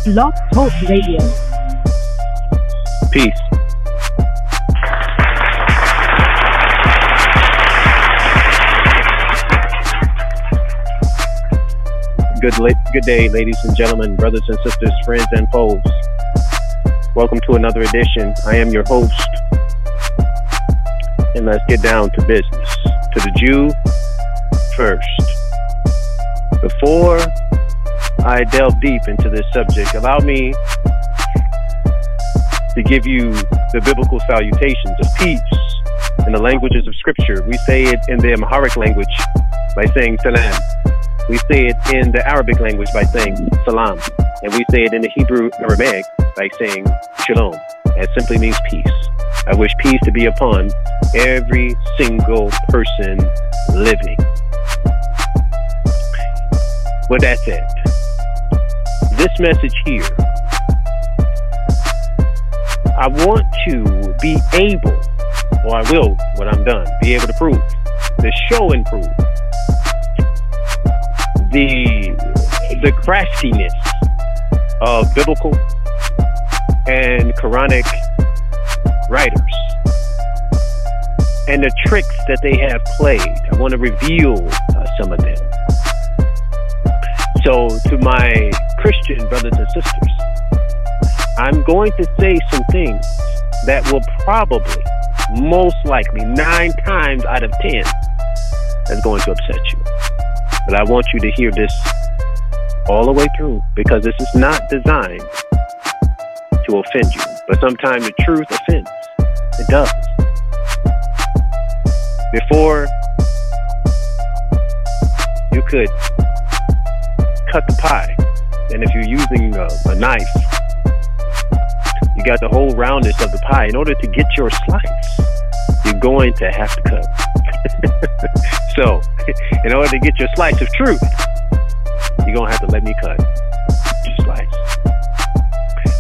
Blog Talk Radio. Peace. Good day, ladies and gentlemen, brothers and sisters, friends and foes. Welcome to another edition. I am your host. And let's get down to business. To the Jew first. Before I delve deep into this subject, allow me to give you the biblical salutations of peace in the languages of Scripture. We say it in the Amharic language by saying salam. We say it in the Arabic language by saying salam. And we say it in the Hebrew Aramaic by saying shalom. That simply means peace. I wish peace to be upon every single person living. With that said, this message here, I want to be able, or I will, when I'm done, be able to prove, to show and prove the craftiness of biblical and Quranic writers and the tricks that they have played. I want to reveal some of them. So to my Christian brothers and sisters, I'm going to say some things that will probably, most likely, 9 times out of 10, that's going to upset you. But I want you to hear this all the way through, because this is not designed to offend you. But sometimes the truth offends. It does. Before you could cut the pie, and if you're using a knife, you got the whole roundness of the pie. In order to get your slice, you're going to have to cut. So, in order to get your slice of truth, you're going to have to let me cut your slice.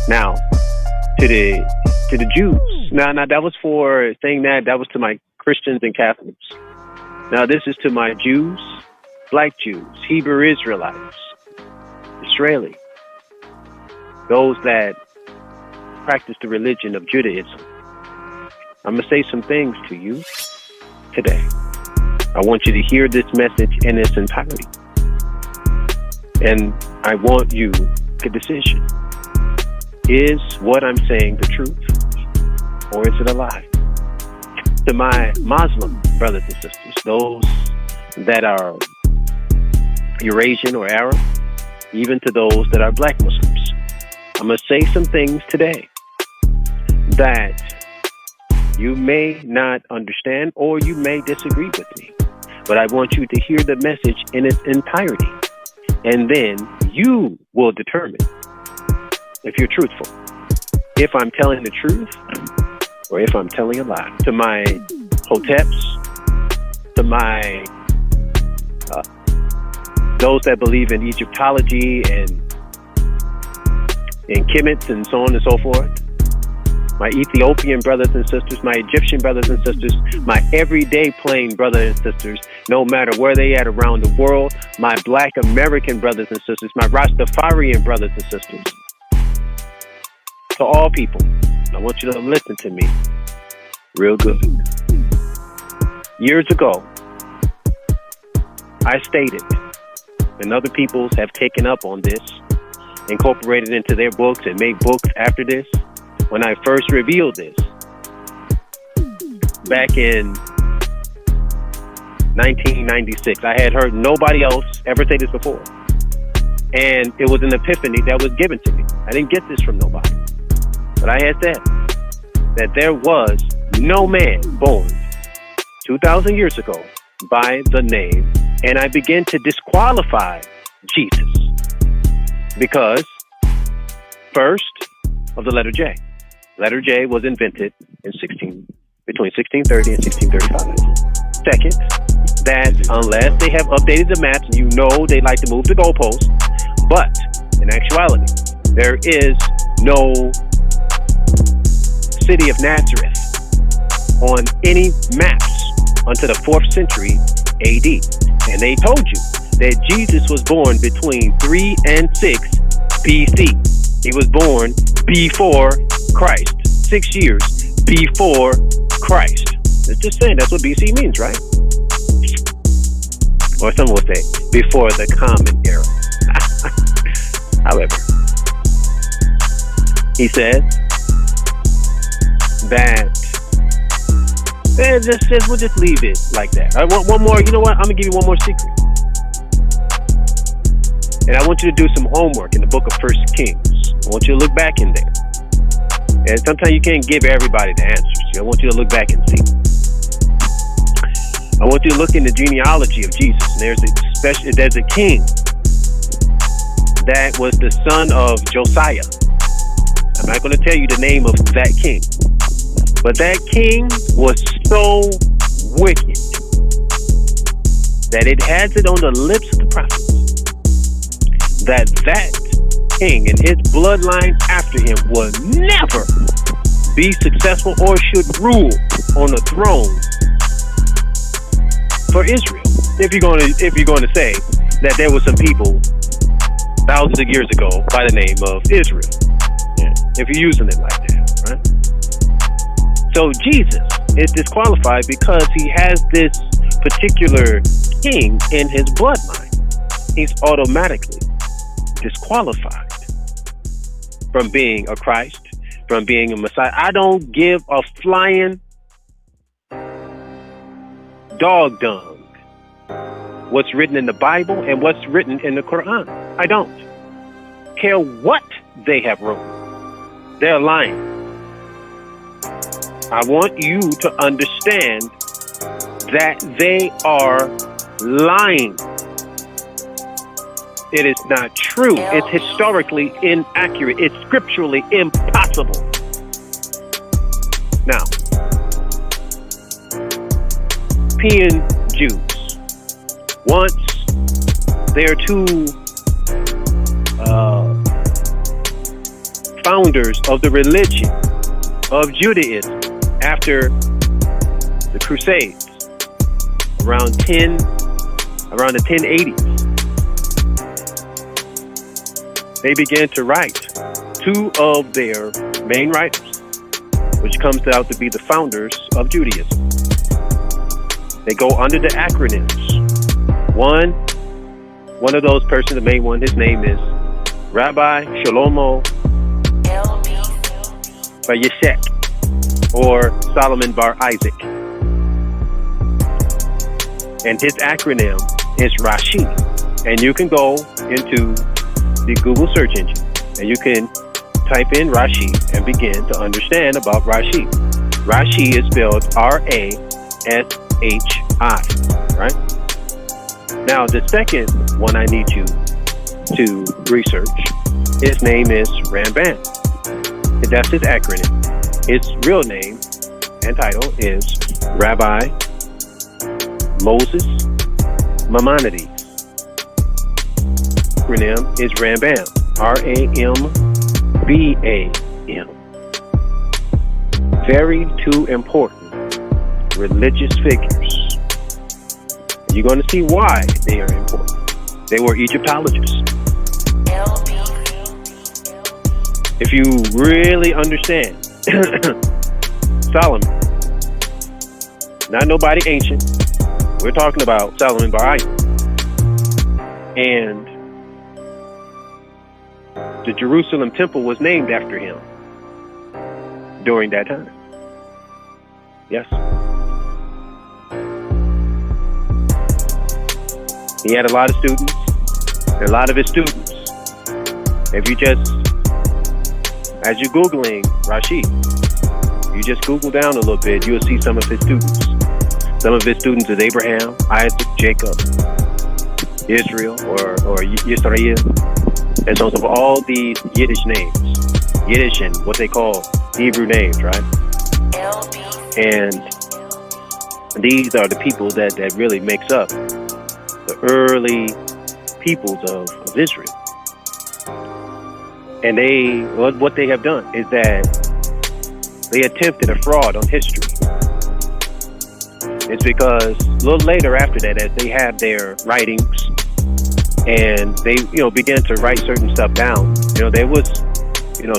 Now, to the Jews. Now, that was for saying that was to my Christians and Catholics. Now, this is to my Jews, black Jews, Hebrew Israelites, Israeli, those that practice the religion of Judaism. I'm going to say some things to you today. I want you to hear this message in its entirety. And I want you to make a decision. Is what I'm saying the truth, or is it a lie? To my Muslim brothers and sisters, those that are Eurasian or Arab, even to those that are black Muslims, I'm going to say some things today that you may not understand or you may disagree with me. But I want you to hear the message in its entirety. And then you will determine if you're truthful, if I'm telling the truth, or if I'm telling a lie. To my Hoteps, to my those that believe in Egyptology and in Kemet and so on and so forth, my Ethiopian brothers and sisters, my Egyptian brothers and sisters, my everyday plain brothers and sisters, no matter where they at around the world, my black American brothers and sisters, my Rastafarian brothers and sisters. To all people, I want you to listen to me real good. Years ago, I stated, and other peoples have taken up on this, incorporated into their books and made books after this. When I first revealed this, back in 1996, I had heard nobody else ever say this before. And it was an epiphany that was given to me. I didn't get this from nobody. But I had said that there was no man born 2,000 years ago by the name, and I began to disqualify Jesus because, first, of the letter J. Letter J was invented in between 1630 and 1635. Second, that unless they have updated the maps, you know they like to move the goalposts, but in actuality, there is no city of Nazareth on any maps until the 4th century AD. And they told you that Jesus was born between 3 and 6 BC. He was born before Christ. 6 years before Christ. It's just saying that's what BC means, right? Or some would say before the common era. However, he says that we'll just leave it like that. I want one more. You know what? I'm gonna give you one more secret, and I want you to do some homework in the book of First Kings. I want you to look back in there, and sometimes you can't give everybody the answers. I want you to look back and see. I want you to look in the genealogy of Jesus. And there's a king that was the son of Josiah. I'm not going to tell you the name of that king, but that king was so wicked that it has it on the lips of the prophets that king and his bloodline after him will never be successful or should rule on the throne for Israel. If you're going to say that there were some people thousands of years ago by the name of Israel, if you're using it like that, right? So Jesus is disqualified because he has this particular king in his bloodline. He's automatically disqualified from being a Christ, from being a Messiah. I don't give a flying dog dung what's written in the Bible and what's written in the Quran. I don't care what they have wrote. They're lying. I want you to understand that they are lying. It is not true. It's historically inaccurate. It's scripturally impossible. Now, European Jews, once their two founders of the religion of Judaism after the Crusades around the 1080s, they began to write. Two of their main writers, which comes out to be the founders of Judaism, they go under the acronyms. One of those persons, the main one, his name is Rabbi Shlomo Bar Yeshek, or Solomon Bar Isaac. And his acronym is Rashi. And you can go into the Google search engine and you can type in Rashi and begin to understand about Rashi. Rashi is spelled Rashi, right? Now, the second one I need you to research, his name is Ramban. That's his acronym. His real name and title is Rabbi Moses Maimonides. Acronym is Rambam, R-A-M-B-A-M. Very two important religious figures. You're going to see why they are important. They were Egyptologists. If you really understand Solomon, not nobody ancient, we're talking about Solomon Bar Isaac. And the Jerusalem temple was named after him during that time. Yes. He had a lot of students. And a lot of his students, if you just, as you're Googling Rashi, you just Google down a little bit, you'll see some of his students. Some of his students is Abraham, Isaac, Jacob, Israel, or Yisrael. And so of all these Yiddish names, Yiddish and what they call Hebrew names, right? And these are the people that really makes up the early peoples of Israel. And what they have done is that they attempted a fraud on history. It's because a little later after that, as they have their writings and they, began to write certain stuff down, there was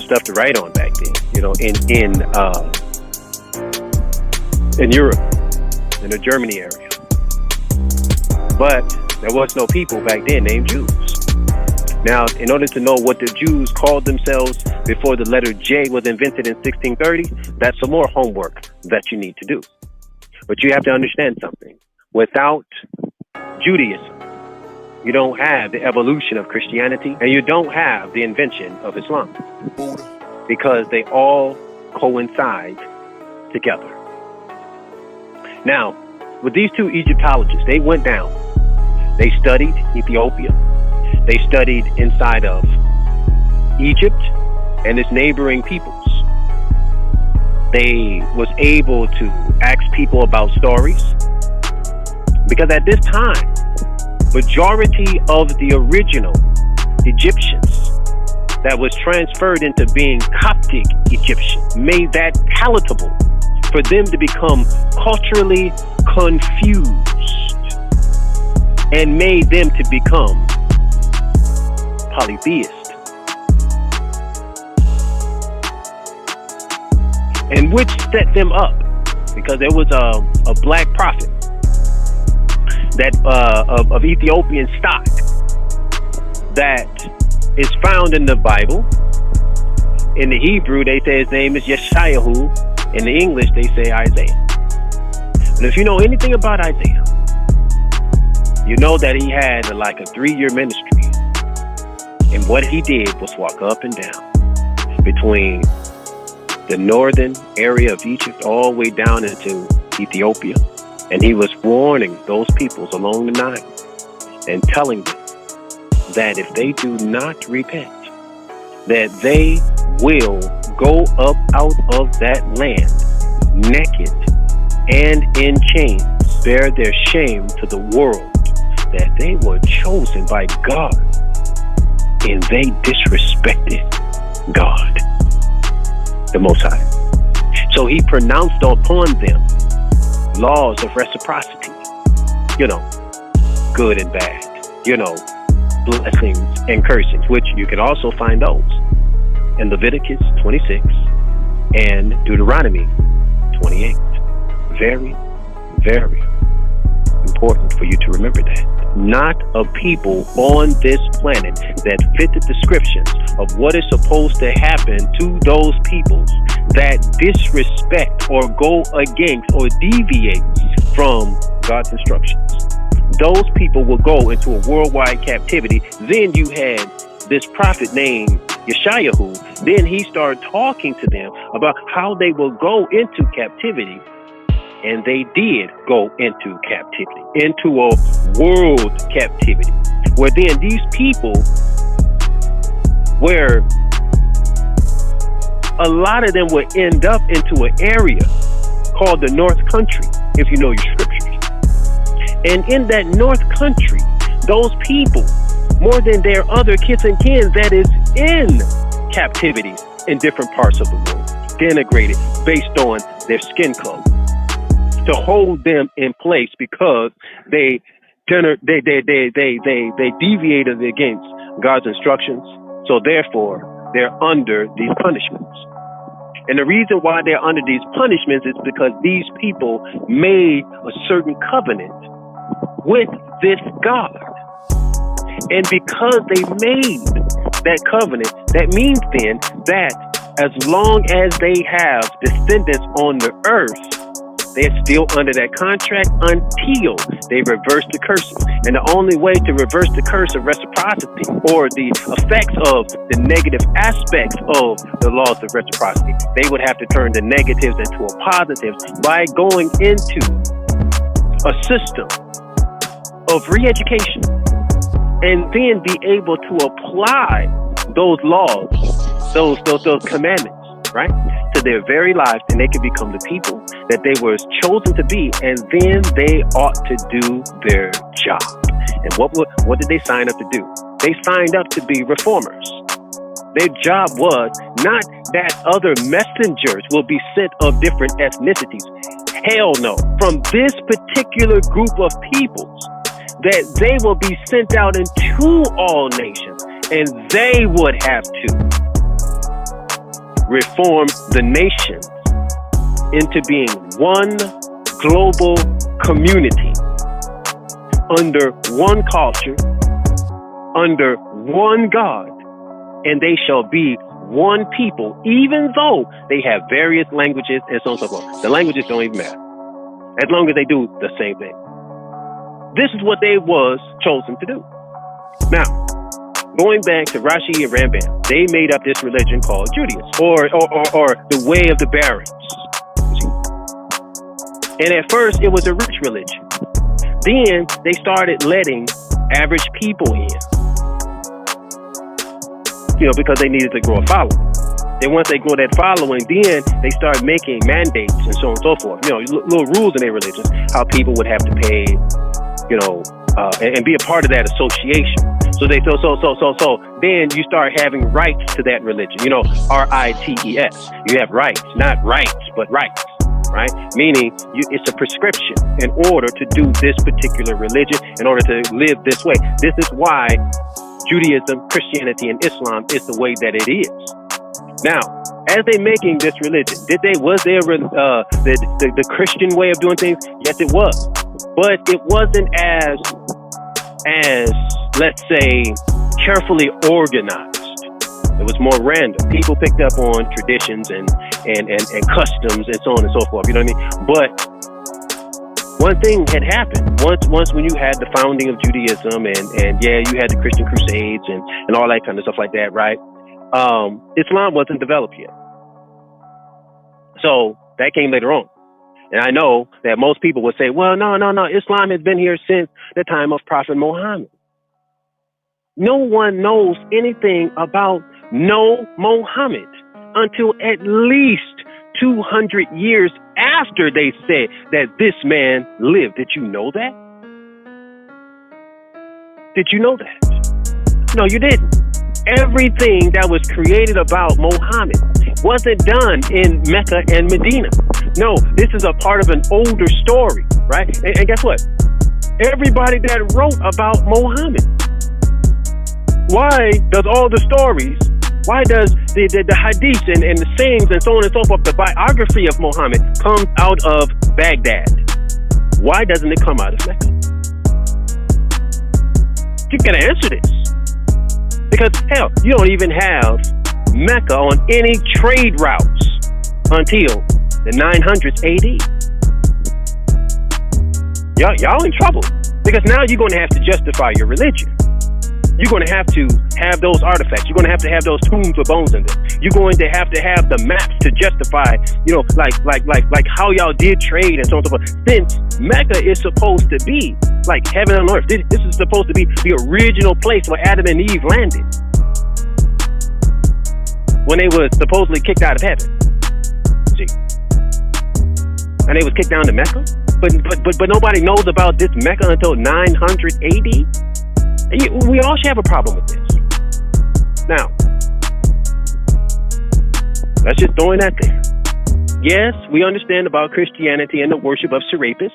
stuff to write on back then, in Europe, in the Germany area. But there was no people back then named Jews. Now, in order to know what the Jews called themselves before the letter J was invented in 1630, that's some more homework that you need to do. But you have to understand something. Without Judaism, you don't have the evolution of Christianity, and you don't have the invention of Islam, because they all coincide together. Now, with these two Egyptologists, they went down. They studied Ethiopia. They studied inside of Egypt and its neighboring peoples. They was able to ask people about stories, because at this time, majority of the original Egyptians that was transferred into being Coptic Egyptian made that palatable for them to become culturally confused and made them to become polytheist. And which set them up, because there was a black prophet that of Ethiopian stock that is found in the Bible. In the Hebrew, they say his name is Yashua. In the English, they say Isaiah. And if you know anything about Isaiah, you know that he had like a 3-year ministry. And what he did was walk up and down between the northern area of Egypt all the way down into Ethiopia. And he was warning those peoples along the Nile and telling them that if they do not repent, that they will go up out of that land naked and in chains, bear their shame to the world, that they were chosen by God and they disrespected God, the Most High. So he pronounced upon them laws of reciprocity, good and bad, blessings and cursings, which you can also find those in Leviticus 26 and Deuteronomy 28. Very, very important for you to remember that. Not a people on this planet that fit the descriptions of what is supposed to happen to those peoples that disrespect or go against or deviate from God's instructions. Those people will go into a worldwide captivity. Then you had this prophet named Yashua. Then he started talking to them about how they will go into captivity. And they did go into captivity, into a world captivity, where then these people, where a lot of them would end up into an area called the North Country, if you know your scriptures. And in that North Country, those people, more than their other kith and kin that is in captivity in different parts of the world, denigrated based on their skin color, to hold them in place because they deviated against God's instructions. So therefore, they're under these punishments. And the reason why they're under these punishments is because these people made a certain covenant with this God. And because they made that covenant, that means then that as long as they have descendants on the earth, they're still under that contract until they reverse the curses. And the only way to reverse the curse of reciprocity, or the effects of the negative aspects of the laws of reciprocity, they would have to turn the negatives into a positive by going into a system of re-education, and then be able to apply those laws, those commandments, right, to their very lives, and they can become the people that they were chosen to be, and then they ought to do their job. And what did they sign up to do? They signed up to be reformers. Their job was not that other messengers will be sent of different ethnicities. Hell no. From this particular group of peoples, that they will be sent out into all nations, and they would have to reform the nation into being one global community under one culture, under one God, and they shall be one people, even though they have various languages and so on and so forth. The languages don't even matter, as long as they do the same thing. This is what they was chosen to do. Now, going back to Rashi and Rambam, they made up this religion called Judaism, or the way of the barons. And at first, it was a rich religion. Then they started letting average people in, because they needed to grow a following. Then once they grow that following, then they start making mandates and so on and so forth. Little rules in their religions, how people would have to pay, and be a part of that association. So then you start having rights to that religion. RITES. You have rights, not rights, but rights, right? Meaning it's a prescription in order to do this particular religion, in order to live this way. This is why Judaism, Christianity, and Islam is the way that it is. Now, as they're making this religion, was there the Christian way of doing things? Yes, it was. But it wasn't as let's say, carefully organized. It was more random. People picked up on traditions and customs and so on and so forth. You know what I mean? But one thing had happened once when you had the founding of Judaism and you had the Christian Crusades and all that kind of stuff like that, right? Islam wasn't developed yet. So that came later on. And I know that most people would say, well, no, Islam has been here since the time of Prophet Muhammad. No one knows anything about Muhammad until at least 200 years after they said that this man lived. Did you know that? Did you know that? No, you didn't. Everything that was created about Muhammad wasn't done in Mecca and Medina. No, this is a part of an older story, right? And guess what? Everybody that wrote about Muhammad, why does all the stories, why does the hadiths and the sayings and so on and so forth, the biography of Muhammad come out of Baghdad? Why doesn't it come out of Mecca? You gotta answer this. Because, hell, you don't even have Mecca on any trade routes until the 900s AD. Y'all in trouble. Because now you're going to have to justify your religion. You're going to have those artifacts. You're going to have those tombs with bones in them. You're going to have the maps to justify, like how y'all did trade and so on and so forth. Since Mecca is supposed to be like heaven on earth. This is supposed to be the original place where Adam and Eve landed when they were supposedly kicked out of heaven. See, and they was kicked down to Mecca. But nobody knows about this Mecca until 900 AD. We all should have a problem with this. Now, let's just throw in that there. Yes, we understand about Christianity and the worship of Serapis,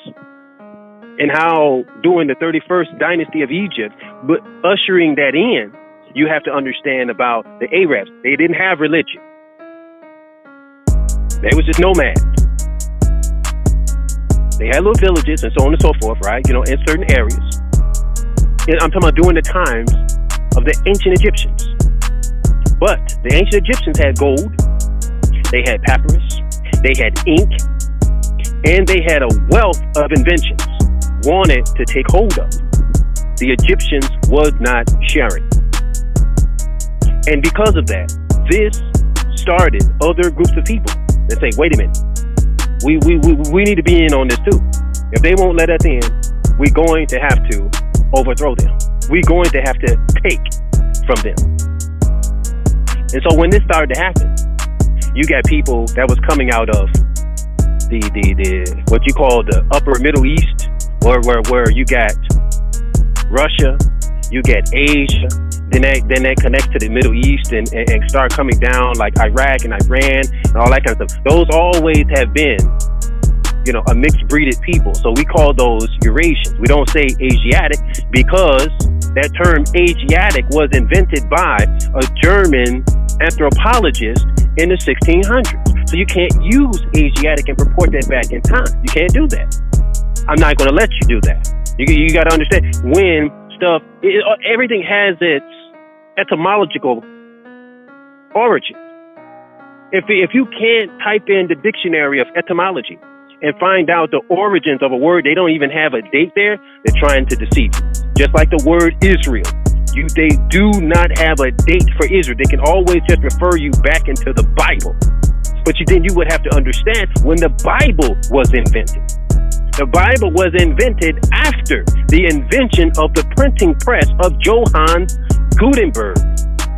and how during the 31st dynasty of Egypt, but ushering that in, you have to understand about the Arabs. They didn't have religion. They was just nomads. They had little villages and so on and so forth, right? In certain areas. And I'm talking about during the times of the ancient Egyptians. But the ancient Egyptians had gold. They had papyrus. They had ink. And they had a wealth of inventions wanted to take hold of. The Egyptians was not sharing. And because of that, this started other groups of people that say, wait a minute, we need to be in on this too. If they won't let us in, we're going to have to overthrow them. We're going to have to take from them. And so when this started to happen, you got people that was coming out of the what you call the upper Middle East, where you got Russia, you get Asia, then that connects to the Middle East and start coming down like Iraq and Iran and all that kind of stuff. Those always have been, a mixed breeded people. So we call those Eurasians. We don't say Asiatic because that term Asiatic was invented by a German anthropologist in the 1600s. So you can't use Asiatic and purport that back in time. You can't do that. I'm not going to let you do that. You got to understand when stuff, everything has its etymological origin. If you can't type in the dictionary of etymology and find out the origins of a word, they don't even have a date there, they're trying to deceive you. Just like the word Israel. They do not have a date for Israel. They can always just refer you back into the Bible. But then you would have to understand when the Bible was invented. The Bible was invented after the invention of the printing press of Johann Gutenberg.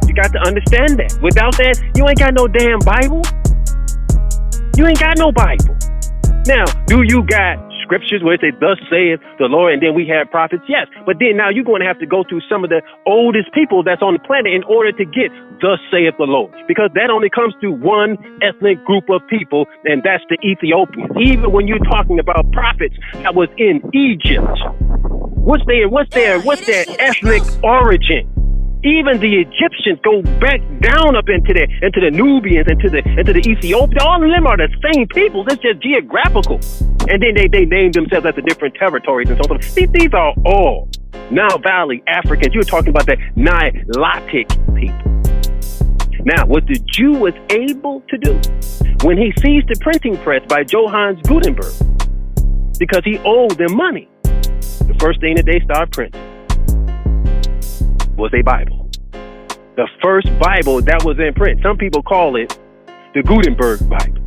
You got to understand that. Without that, you ain't got no damn Bible. You ain't got no Bible. Now, do you got scriptures where it says, thus saith the Lord, and then we have prophets? Yes. But then now you're going to have to go through some of the oldest people that's on the planet in order to get thus saith the Lord. Because that only comes through one ethnic group of people, and that's the Ethiopians. Even when you're talking about prophets that was in Egypt, what's their ethnic origin? Even the Egyptians go back down up into the Nubians, into the Ethiopians. All of them are the same people. It's just geographical. And then they named themselves after different territories and so on. These are all Nile Valley Africans. You're talking about the Nilotic people. Now, what the Jew was able to do when he seized the printing press by Johann Gutenberg, because he owed them money, the first thing that they started printing was a Bible. The first Bible that was in print. Some people call it the Gutenberg Bible.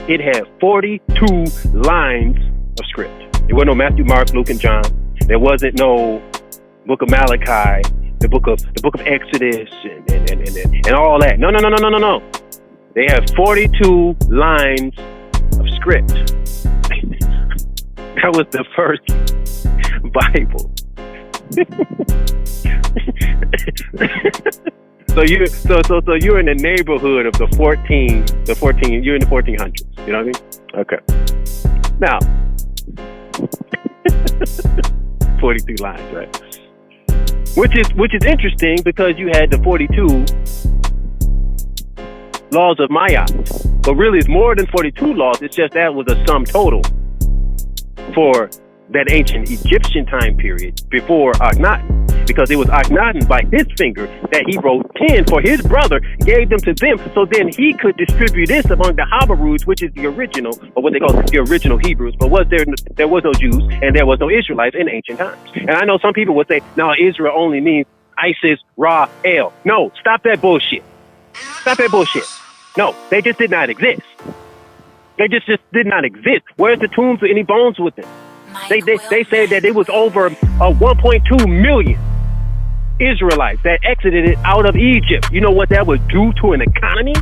It had 42 lines of script. There wasn't no Matthew, Mark, Luke, and John. There wasn't no book of Malachi, the book of Exodus, and all that. No. They have 42 lines of script. That was the first Bible. So you're in the neighborhood of the 14, you're in the 1400s, you know what I mean? Okay. Now, 42 lines, right? Which is interesting because you had the 42 laws of Ma'at. But really it's more than 42 laws, it's just that was a sum total for that ancient Egyptian time period before Akhenaten. Because it was Akhenaten by his finger that he wrote 10 for his brother, gave them to them, so then he could distribute this among the Habarus, which is the original, or what they call the original Hebrews. But there was no Jews and there was no Israelites in ancient times. And I know some people would say, no, Israel only means Isis, Ra, El. No, stop that bullshit. Stop that bullshit. No, they just did not exist. They just did not exist. Where's the tombs or any bones with them? They said that it was over 1.2 million Israelites that exited it out of Egypt. You know what that would do to an economy?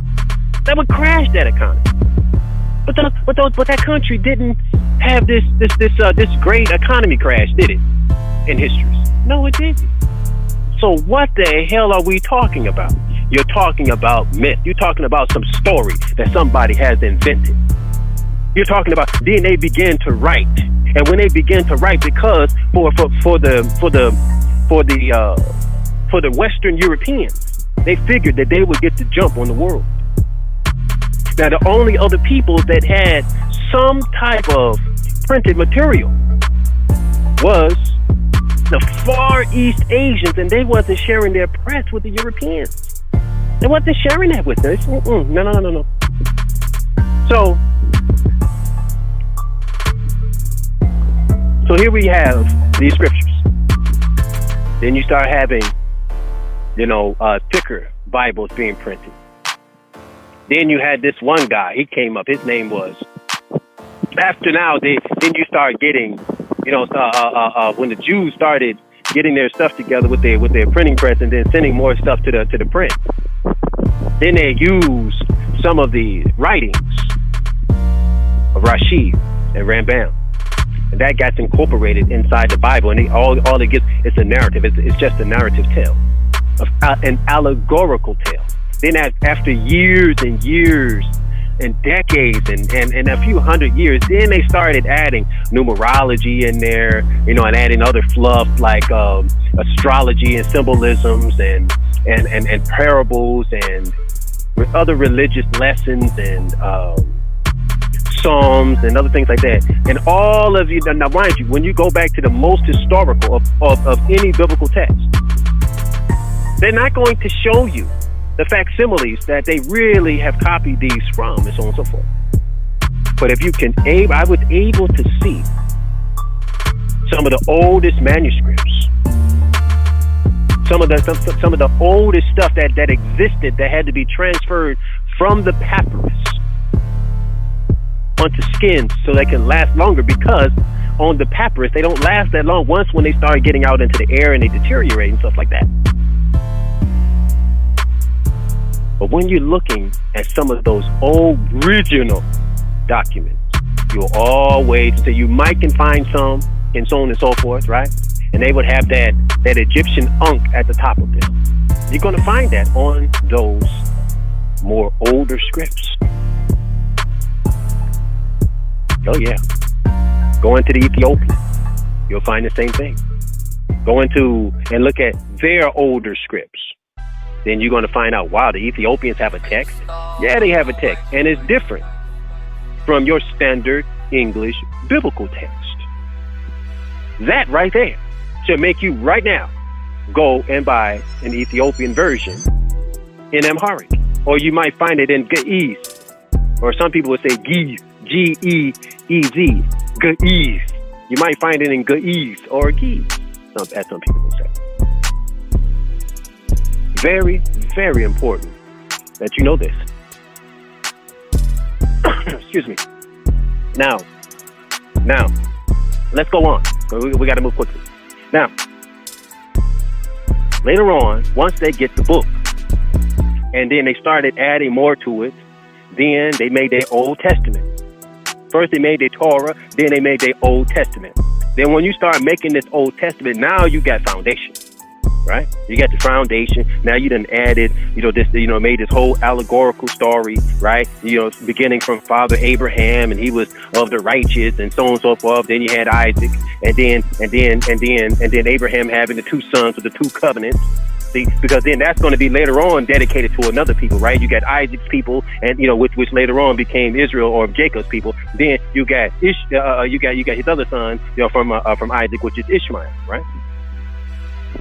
That would crash that economy. But that country didn't have this great economy crash, did it? In history? No, it didn't. So what the hell are we talking about? You're talking about myth. You're talking about some story that somebody has invented. You're talking about then they began to write. And when they began to write, because for the Western Europeans, they figured that they would get to jump on the world. Now, the only other people that had some type of printed material was the Far East Asians, and they wasn't sharing their press with the Europeans. They wasn't sharing that with us. No. So here we have these scriptures. Then you start having, thicker Bibles being printed. Then you had this one guy. He came up. His name was. After now, then you start getting, when the Jews started getting their stuff together with their printing press and then sending more stuff to the print. Then they used some of the writings of Rashid and Rambam. And that got incorporated inside the Bible, and all it gets is a narrative. It's just a narrative tale, an allegorical tale. Then after years and years and decades and a few hundred years, then they started adding numerology in there, and adding other fluff like astrology and symbolisms and parables and other religious lessons and psalms and other things like that. And all of you, now mind you, when you go back to the most historical of any biblical text, they're not going to show you the facsimiles that they really have copied these from, and so on and so forth. But if you can, I was able to see some of the oldest manuscripts, some of the oldest stuff that existed that had to be transferred from the papyrus onto skin so they can last longer, because on the papyrus they don't last that long once when they start getting out into the air and they deteriorate and stuff like that. But when you're looking at some of those original documents, you'll always say you might can find some and so on and so forth, right? And they would have that Egyptian unk at the top of them. You're going to find that on those more older scripts. Oh yeah. Go into the Ethiopian, you'll find the same thing. Go into and look at their older scripts. Then you're going to find out, wow, the Ethiopians have a text. Yeah, they have a text, and it's different from your standard English biblical text. That right there should make you right now go and buy an Ethiopian version in Amharic, or you might find it in Ge'ez, or some people would say Ge'ez, G-E-E-Z, Ge'ez. You might find it in Ge'ez or Ge'ez, as some people would say. Very, very important that you know this. Excuse me. Now, let's go on. We got to move quickly. Now, later on, once they get the book, and then they started adding more to it, then they made their Old Testament. First they made their Torah, then they made their Old Testament. Then when you start making this Old Testament, now you got foundation. Right? You got the foundation. Now you done added, made this whole allegorical story, right? Beginning from Father Abraham, and he was of the righteous, and so on and so forth. Then you had Isaac, and then Abraham having the two sons with the two covenants. See, because then that's going to be later on dedicated to another people, right? You got Isaac's people, and which later on became Israel or Jacob's people. Then you got you got his other son, from Isaac, which is Ishmael, right?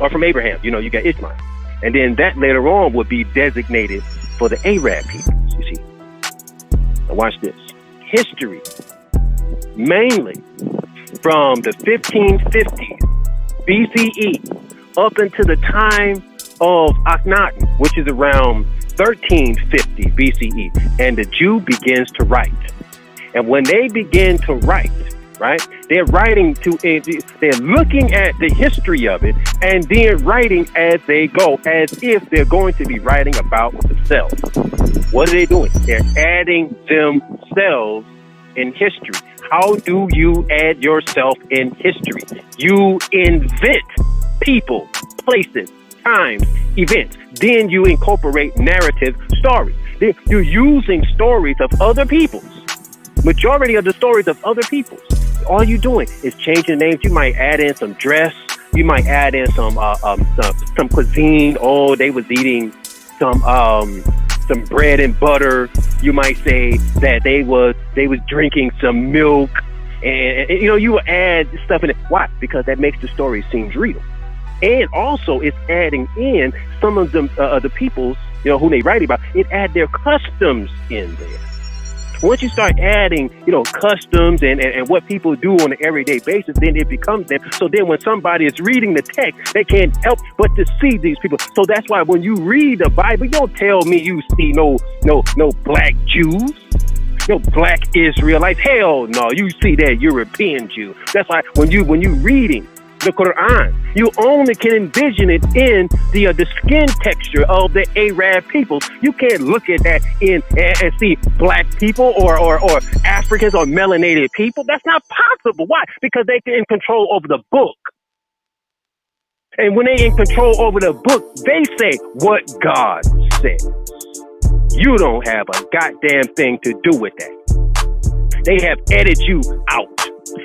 Or from Abraham, you got Ishmael. And then that later on would be designated for the Arab people, you see. Now watch this. History, mainly from the 1550s BCE up into the time of Akhenaten, which is around 1350 BCE. And the Jew begins to write. And when they begin to write, right? They're writing they're looking at the history of it and then writing as they go, as if they're going to be writing about themselves. What are they doing? They're adding themselves in history. How do you add yourself in history? You invent people, places, times, events. Then you incorporate narrative stories. You're using stories of other people's. Majority of the stories of other people's. All you're doing is changing names. You might add in some dress. You might add in some cuisine. Oh, they was eating some bread and butter. You might say that they was drinking some milk, and you will add stuff in it. Why? Because that makes the story seem real, and also it's adding in some of them the peoples who they write about. It add their customs in there. Once you start adding, customs and what people do on an everyday basis, then it becomes them. So then when somebody is reading the text, they can't help but to see these people. So that's why when you read the Bible, you don't tell me you see no black Jews, no black Israelites. Hell no, you see that European Jew. That's why when you reading the Quran, you only can envision it in the skin texture of the Arab people. You can't look at that and see black people or Africans or melanated people. That's not possible. Why? Because they're in control over the book. And when they're in control over the book, they say what God says. You don't have a goddamn thing to do with that. They have edited you out.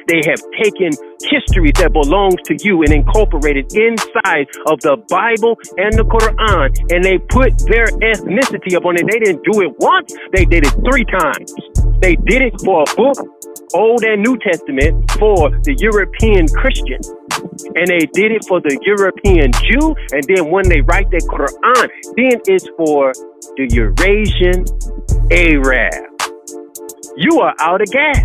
They have taken history that belongs to you and incorporated inside of the Bible and the Quran, and they put their ethnicity upon it. They didn't do it once, they did it 3 times. They did it for a book, Old and New Testament, for the European Christian, and they did it for the European Jew, and then when they write their Quran, then it's for the Eurasian Arab. You are out of gas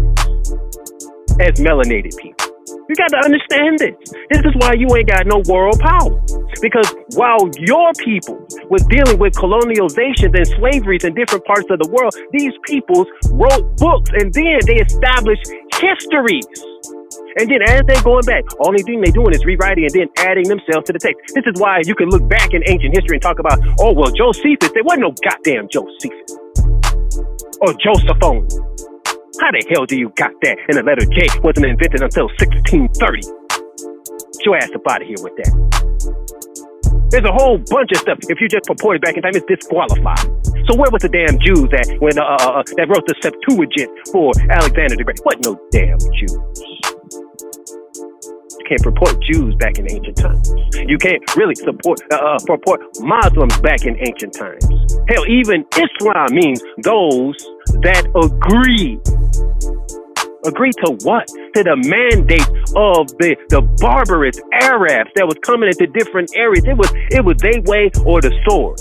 as melanated people. You got to understand this. This is why you ain't got no world power. Because while your people was dealing with colonializations and slaveries in different parts of the world, these peoples wrote books and then they established histories. And then as they're going back, only thing they're doing is rewriting and then adding themselves to the text. This is why you can look back in ancient history and talk about, oh, well, Josephus, there wasn't no goddamn Josephus. Or Josephone. How the hell do you got that? And the letter J wasn't invented until 1630. Get your ass up out of here with that. There's a whole bunch of stuff. If you just purport it back in time, it's disqualified. So where was the damn Jews at when that wrote the Septuagint for Alexander the Great? What no damn Jews? You can't purport Jews back in ancient times. You can't really purport Muslims back in ancient times. Hell, even Islam means those that agree. Agree to what? To the mandate of the barbarous Arabs that was coming into different areas. It was their way or the sword.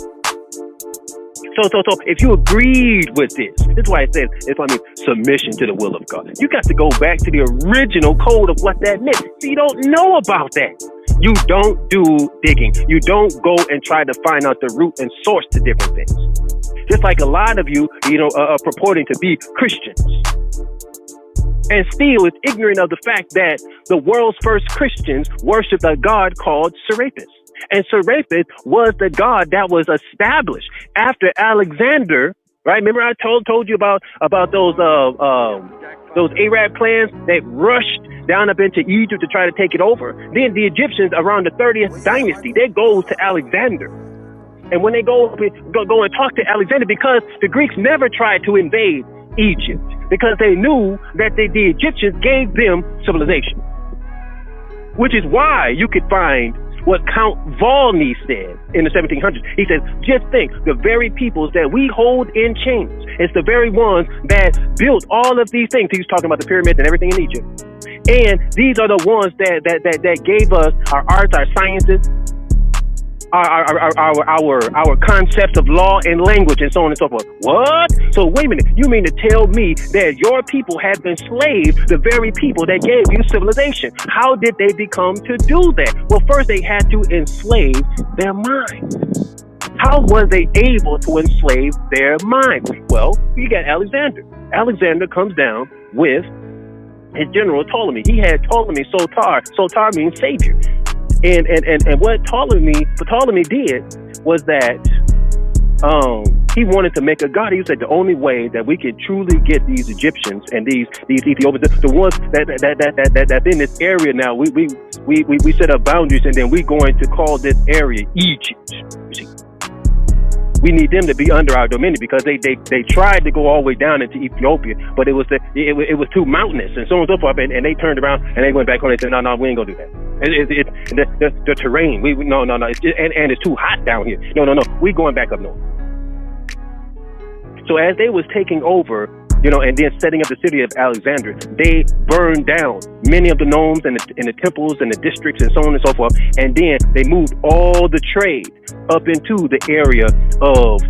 So if you agreed with this is why it says Islam means submission to the will of God. You got to go back to the original code of what that meant. So you don't know about that. You don't do digging. You don't go and try to find out the root and source to different things. Just like a lot of you, are purporting to be Christians. And still is ignorant of the fact that the world's first Christians worshiped a god called Serapis. And Serapis was the god that was established after Alexander, right? Remember I told you about those Arab clans that rushed down up into Egypt to try to take it over. Then the Egyptians around the 30th dynasty, they go to Alexander. And when they go and talk to Alexander, because the Greeks never tried to invade Egypt, because they knew that the Egyptians gave them civilization. Which is why you could find what Count Volney said in the 1700s. He says, just think, the very peoples that we hold in chains, it's the very ones that built all of these things. He was talking about the pyramids and everything in Egypt. And these are the ones that gave us our arts, our sciences, our concepts of law and language and so on and so forth. What? So wait a minute, you mean to tell me that your people have enslaved the very people that gave you civilization? How did they become to do that? Well, first they had to enslave their minds. How was they able to enslave their minds? Well, you got Alexander. Alexander comes down with his general Ptolemy. He had Ptolemy Sotar. Sotar means savior. And what Ptolemy did was that he wanted to make a god. He said the only way that we could truly get these Egyptians and these Ethiopians, the ones that's in this area now, we set up boundaries, and then we're going to call this area Egypt. You see, we need them to be under our dominion, because they tried to go all the way down into Ethiopia, but it was too mountainous and so on and so forth, and they turned around and they went back home and said, no, we ain't gonna do that. It's the terrain. No. It's just, and it's too hot down here. No. We going back up north. So as they was taking over, and then setting up the city of Alexandria, they burned down many of the nomes and the temples and the districts and so on and so forth. And then they moved all the trade up into the area of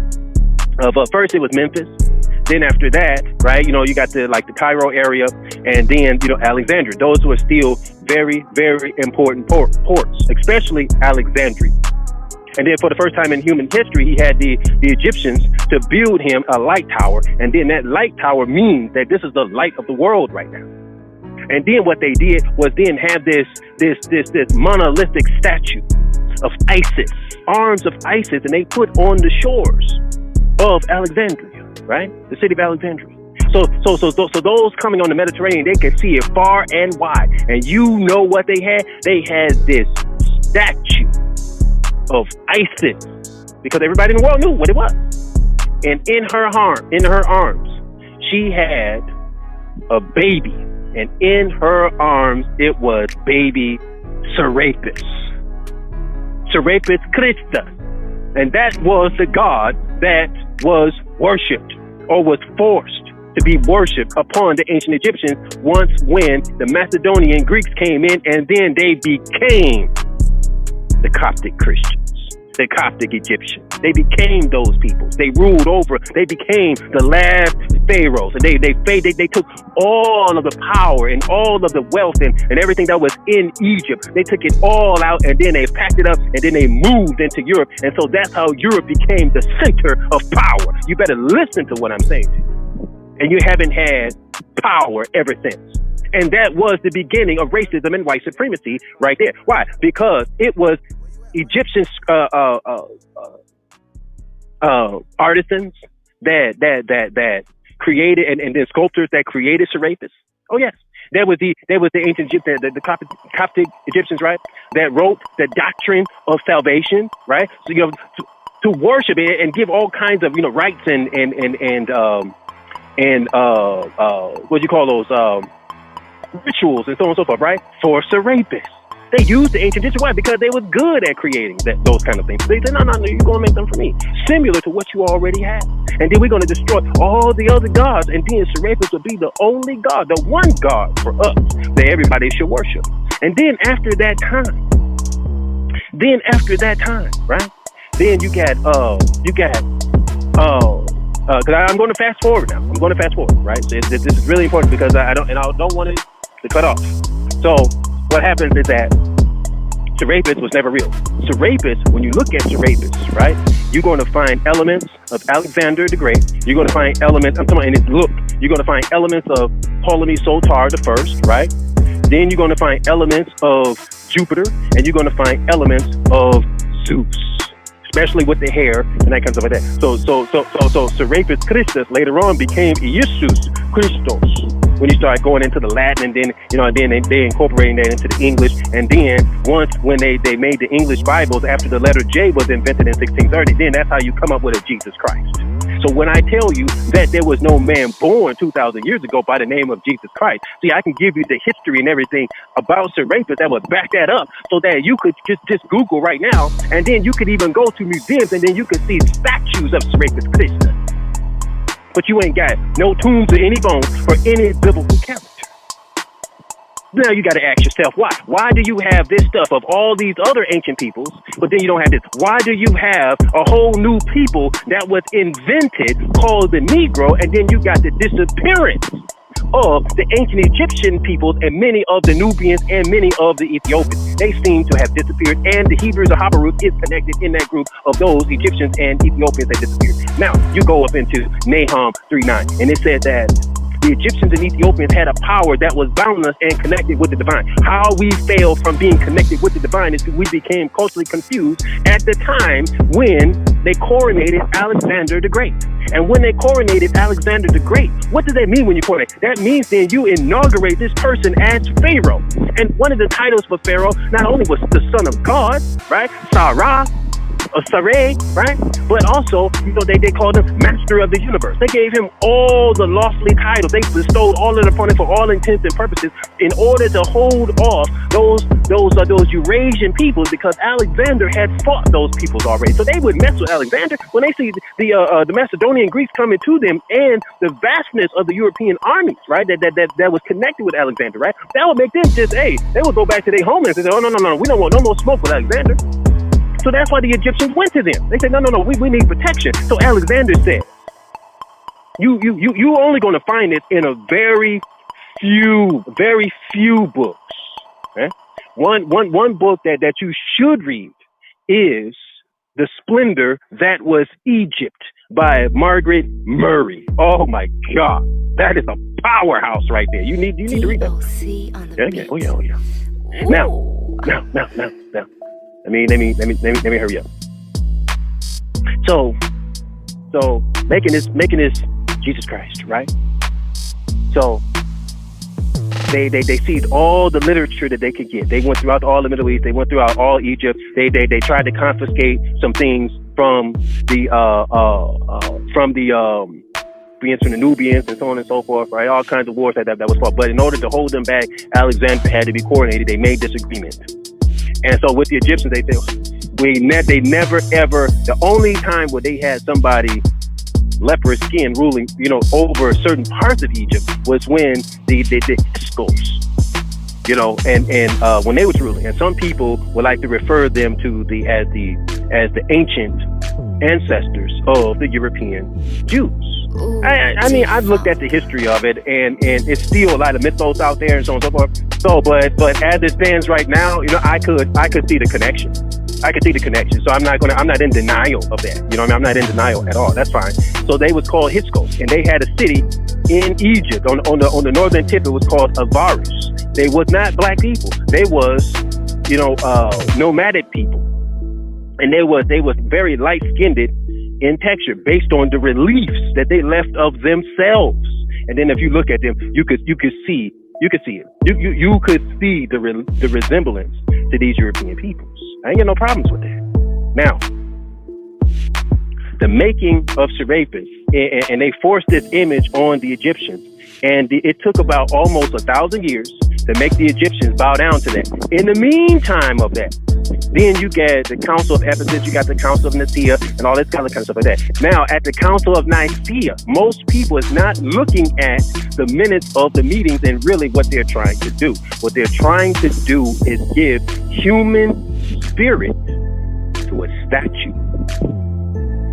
first it was Memphis. Then after that, right, you got the Cairo area, and then, Alexandria. Those were still very, very important ports, especially Alexandria. And then for the first time in human history, he had the Egyptians to build him a light tower. And then that light tower means that this is the light of the world right now. And then what they did was then have this monolithic statue of Isis, arms of Isis, and they put on the shores of Alexandria, right? The city of Alexandria. So those coming on the Mediterranean, they could see it far and wide. And you know what they had? They had this statue of Isis, because everybody in the world knew what it was. And in her arms, she had a baby and in her arms it was baby Serapis. Serapis Christus. And that was the god that was worshipped, or was forced to be worshipped upon the ancient Egyptians once when the Macedonian Greeks came in, and then they became the Coptic Christians, the Coptic Egyptians. They became those people. They ruled over. They became the last pharaohs, and they took all of the power and all of the wealth and everything that was in Egypt. They took it all out, and then they packed it up, and then they moved into Europe. And so that's how Europe became the center of power. You better listen to what I'm saying to you. And you haven't had power ever since. And that was the beginning of racism and white supremacy right there. Why? Because it was Egyptian artisans that created, and then sculptors that created Serapis. Oh yes, there was the ancient Egyptian, the Coptic Egyptians, right? That wrote the doctrine of salvation, right? So you have to worship it and give all kinds of rights and what do you call those rituals and so on and so forth, right? For Serapis. They used the ancient Egyptian. Why? Because they was good at creating those kind of things. They said, no, you're going to make them for me. Similar to what you already have. And then we're going to destroy all the other gods. And then Serapis will be the only God, the one God for us that everybody should worship. And then after that time, right? Then you got, because I'm going to fast forward now. I'm going to fast forward, right? So this is really important because I don't want it to cut off. So what happens is that Serapis was never real. Serapis, when you look at Serapis, right, you're going to find elements of Alexander the Great. You're going to find elements, I'm talking about in his look, you're going to find elements of Ptolemy Soter the First, right? Then you're going to find elements of Jupiter, and you're going to find elements of Zeus, especially with the hair and that kind of stuff like that. So Serapis Christus later on became Yashua Christos when you start going into the Latin, and then they incorporating that into the English. And then when they made the English Bibles after the letter J was invented in 1630, then that's how you come up with a Jesus Christ. So when I tell you that there was no man born 2,000 years ago by the name of Jesus Christ, see, I can give you the history and everything about Serapis that would back that up, so that you could just Google right now, and then you could even go to museums, and then you could see statues of Serapis Christus. But you ain't got no tombs or any bones for any biblical character. Now you got to ask yourself, why? Why do you have this stuff of all these other ancient peoples, but then you don't have this? Why do you have a whole new people that was invented called the Negro, and then you got the disappearance of the ancient Egyptian peoples and many of the Nubians and many of the Ethiopians? They seem to have disappeared, and the Hebrews of Habaruth is connected in that group of those Egyptians and Ethiopians that disappeared. Now you go up into Nahum 3:9, and it said that the Egyptians and Ethiopians had a power that was boundless and connected with the divine. How we failed from being connected with the divine is we became culturally confused at the time when they coronated Alexander the Great. And when they coronated Alexander the Great, what does that mean when you coronate? That means then you inaugurate this person as Pharaoh. And one of the titles for Pharaoh not only was the son of God, right? Sarah, or Sarai, right? But also, they called him master of the universe. They gave him all the lofty titles. They bestowed all of it upon him for all intents and purposes in order to hold off those Eurasian peoples, because Alexander had fought those peoples already. So they would mess with Alexander when they see the Macedonian Greeks coming to them, and the vastness of the European armies, right? That was connected with Alexander, right? That would make them they would go back to their homeland and say, oh, no, we don't want no more smoke with Alexander. So that's why the Egyptians went to them. They said, no, we need protection. So Alexander said, you only going to find it in a very few books. Right? One book that you should read is The Splendor That Was Egypt by Margaret Murray. Oh my God, that is a powerhouse right there. You need to read that. Okay. Oh yeah. Now. Let me hurry up. So making this Jesus Christ, right? So they seized all the literature that they could get. They went throughout all the Middle East. They went throughout all Egypt. They tried to confiscate some things from the Ethiopians from the Nubians and so on and so forth, right? All kinds of wars that was fought. But in order to hold them back, Alexander had to be coordinated. They made this agreement. And so with the Egyptians, they said, they never ever, the only time where they had somebody leprous skin ruling, over certain parts of Egypt was when the Hyksos, and when they was ruling. And some people would like to refer them to as the ancient ancestors of the European Jews. I mean, I've looked at the history of it, and it's still a lot of mythos out there and so on and so forth. So, but as it stands right now, I could see the connection. I could see the connection. So I'm not in denial of that. I'm not in denial at all. That's fine. So they was called Hyksos, and they had a city in Egypt on the northern tip. It was called Avaris. They was not black people. They was, nomadic people. And they was very light-skinned in texture based on the reliefs that they left of themselves. And then if you look at them, you could see it. You could see the resemblance to these European peoples. I ain't got no problems with that. Now, the making of Serapis, and they forced this image on the Egyptians, and it took about almost 1,000 years to make the Egyptians bow down to that. In the meantime of that, then you get the Council of Ephesus, you got the Council of Nicaea, and all this kind of stuff like that. Now, at the Council of Nicaea, most people is not looking at the minutes of the meetings and really what they're trying to do. What they're trying to do is give human spirit to a statue.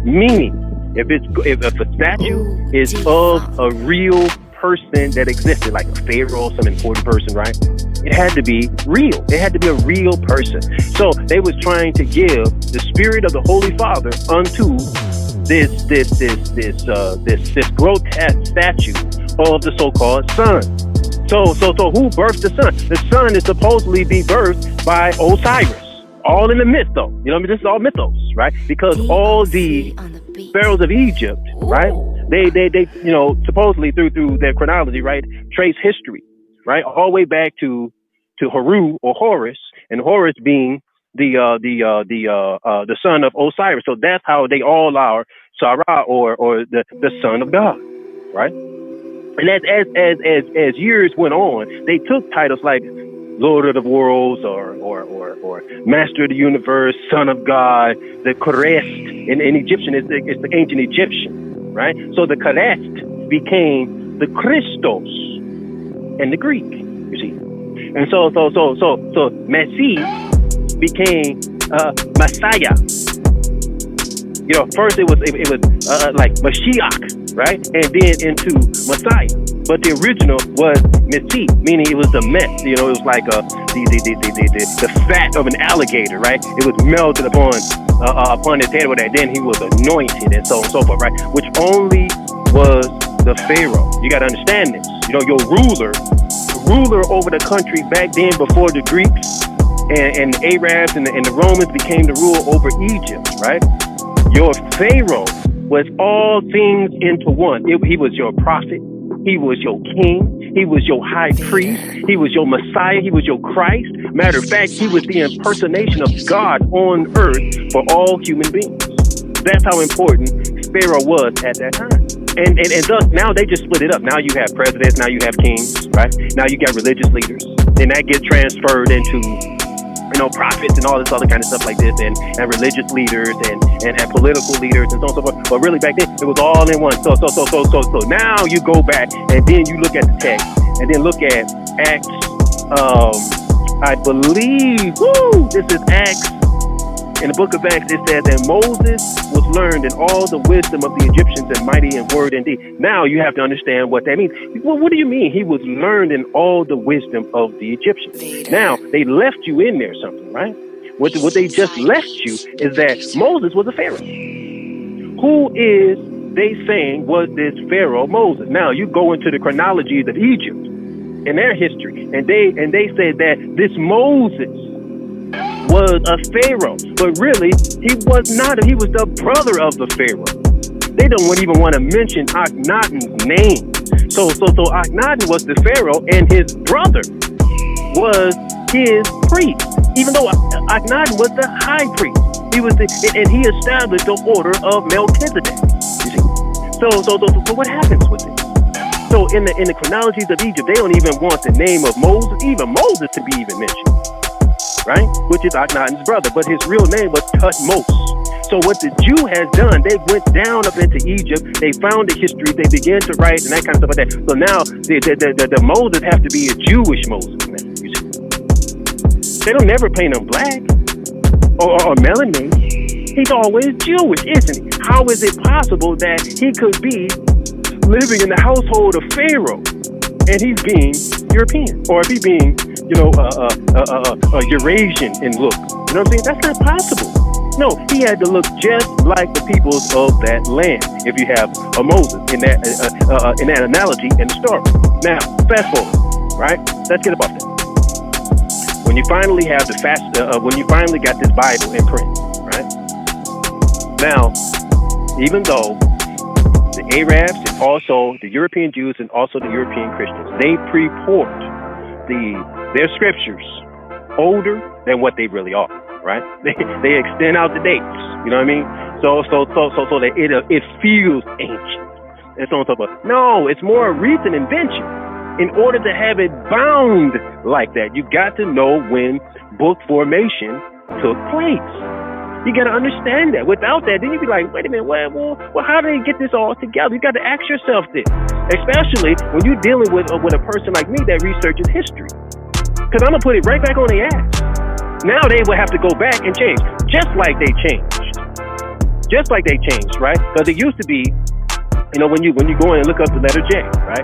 Meaning, if a statue is of a real person that existed, like a pharaoh, some important person, right? It had to be real. It had to be a real person. So they was trying to give the spirit of the Holy Father unto this grotesque statue of the so-called sun. So who birthed the sun? The sun is supposedly be birthed by Osiris. All in the myth, though. This is all mythos, right? Because all the pharaohs of Egypt, right? They supposedly through their chronology, right, trace history, right, all the way back to Haru or Horus, and Horus being the son of Osiris. So that's how they all are Sarah or the son of God, right? And as years went on, they took titles like Lord of the Worlds or Master of the Universe, Son of God. The Christ in Egyptian is the ancient Egyptian, right? So the Christ became the Christos in the Greek, you see. And so Messi became Messiah. First it was like Mashiach, right? And then into Messiah. But the original was Messi, meaning it was the mess. It was like the fat of an alligator, right? It was melted upon his head with that. Then he was anointed and so on and so forth, right? Which only was the Pharaoh. You got to understand this. Your ruler over the country back then before the Greeks and the Arabs and the Romans became the rule over Egypt, right? Your Pharaoh was all things into one. He was your prophet. He was your king. He was your high priest. He was your Messiah. He was your Christ. Matter of fact, he was the impersonation of God on earth for all human beings. That's how important Pharaoh was at that time. And thus, now they just split it up. Now you have presidents. Now you have kings, right? Now you got religious leaders. Then that gets transferred into prophets and all this other kind of stuff like this, and religious leaders and political leaders and so on and so forth. But really back then it was all in one. So now you go back and then you look at the text and then look at Acts. I believe this is Acts. In the book of Acts, it says that Moses was learned in all the wisdom of the Egyptians and mighty in word and deed. Now you have to understand what that means. Well, what do you mean he was learned in all the wisdom of the Egyptians? Now, they left you in there something, right? What they just left you is that Moses was a pharaoh. Who is they saying was this pharaoh Moses? Now, you go into the chronologies of Egypt and their history, and they said that this Moses was a pharaoh, but really he was not. He was the brother of the pharaoh. They don't even want to mention Akhenaten's name. So Akhenaten was the pharaoh, and his brother was his priest. Even though Akhenaten was the high priest, he was and he established the order of Melchizedek. You see, So what happens with it? So in the chronologies of Egypt, they don't even want the name of Moses, even Moses, to be even mentioned, right? Which is Akhenaten's brother, but his real name was Tutmos. So what the Jew has done, they went down up into Egypt, they found the history, they began to write and that kind of stuff like that. So now the Moses have to be a Jewish Moses. They don't never paint him black or melanated. He's always Jewish, isn't he? How is it possible that he could be living in the household of Pharaoh and he's being European, or if he being, Eurasian in look? You know what I'm saying? That's not possible. No, he had to look just like the peoples of that land. If you have a Moses in that analogy in the story. Now, fast forward, right? Let's get about that. When you finally have when you finally got this Bible in print, right? Now, even though the Arabs and also the European Jews and also the European Christians, they pre-port their scriptures older than what they really are. Right? They extend out the dates. You know what I mean? So that it feels ancient. And so on and so forth. No, it's more a recent invention. In order to have it bound like that, you got to know when book formation took place. You got to understand that. Without that, then you'd be like, wait a minute, well, how do they get this all together? You got to ask yourself this, especially when you're dealing with a person like me that researches history. Because I'm gonna put it right back on their ass. Now they will have to go back and change, just like they changed. Right? Because it used to be, when you go in and look up the letter J, right?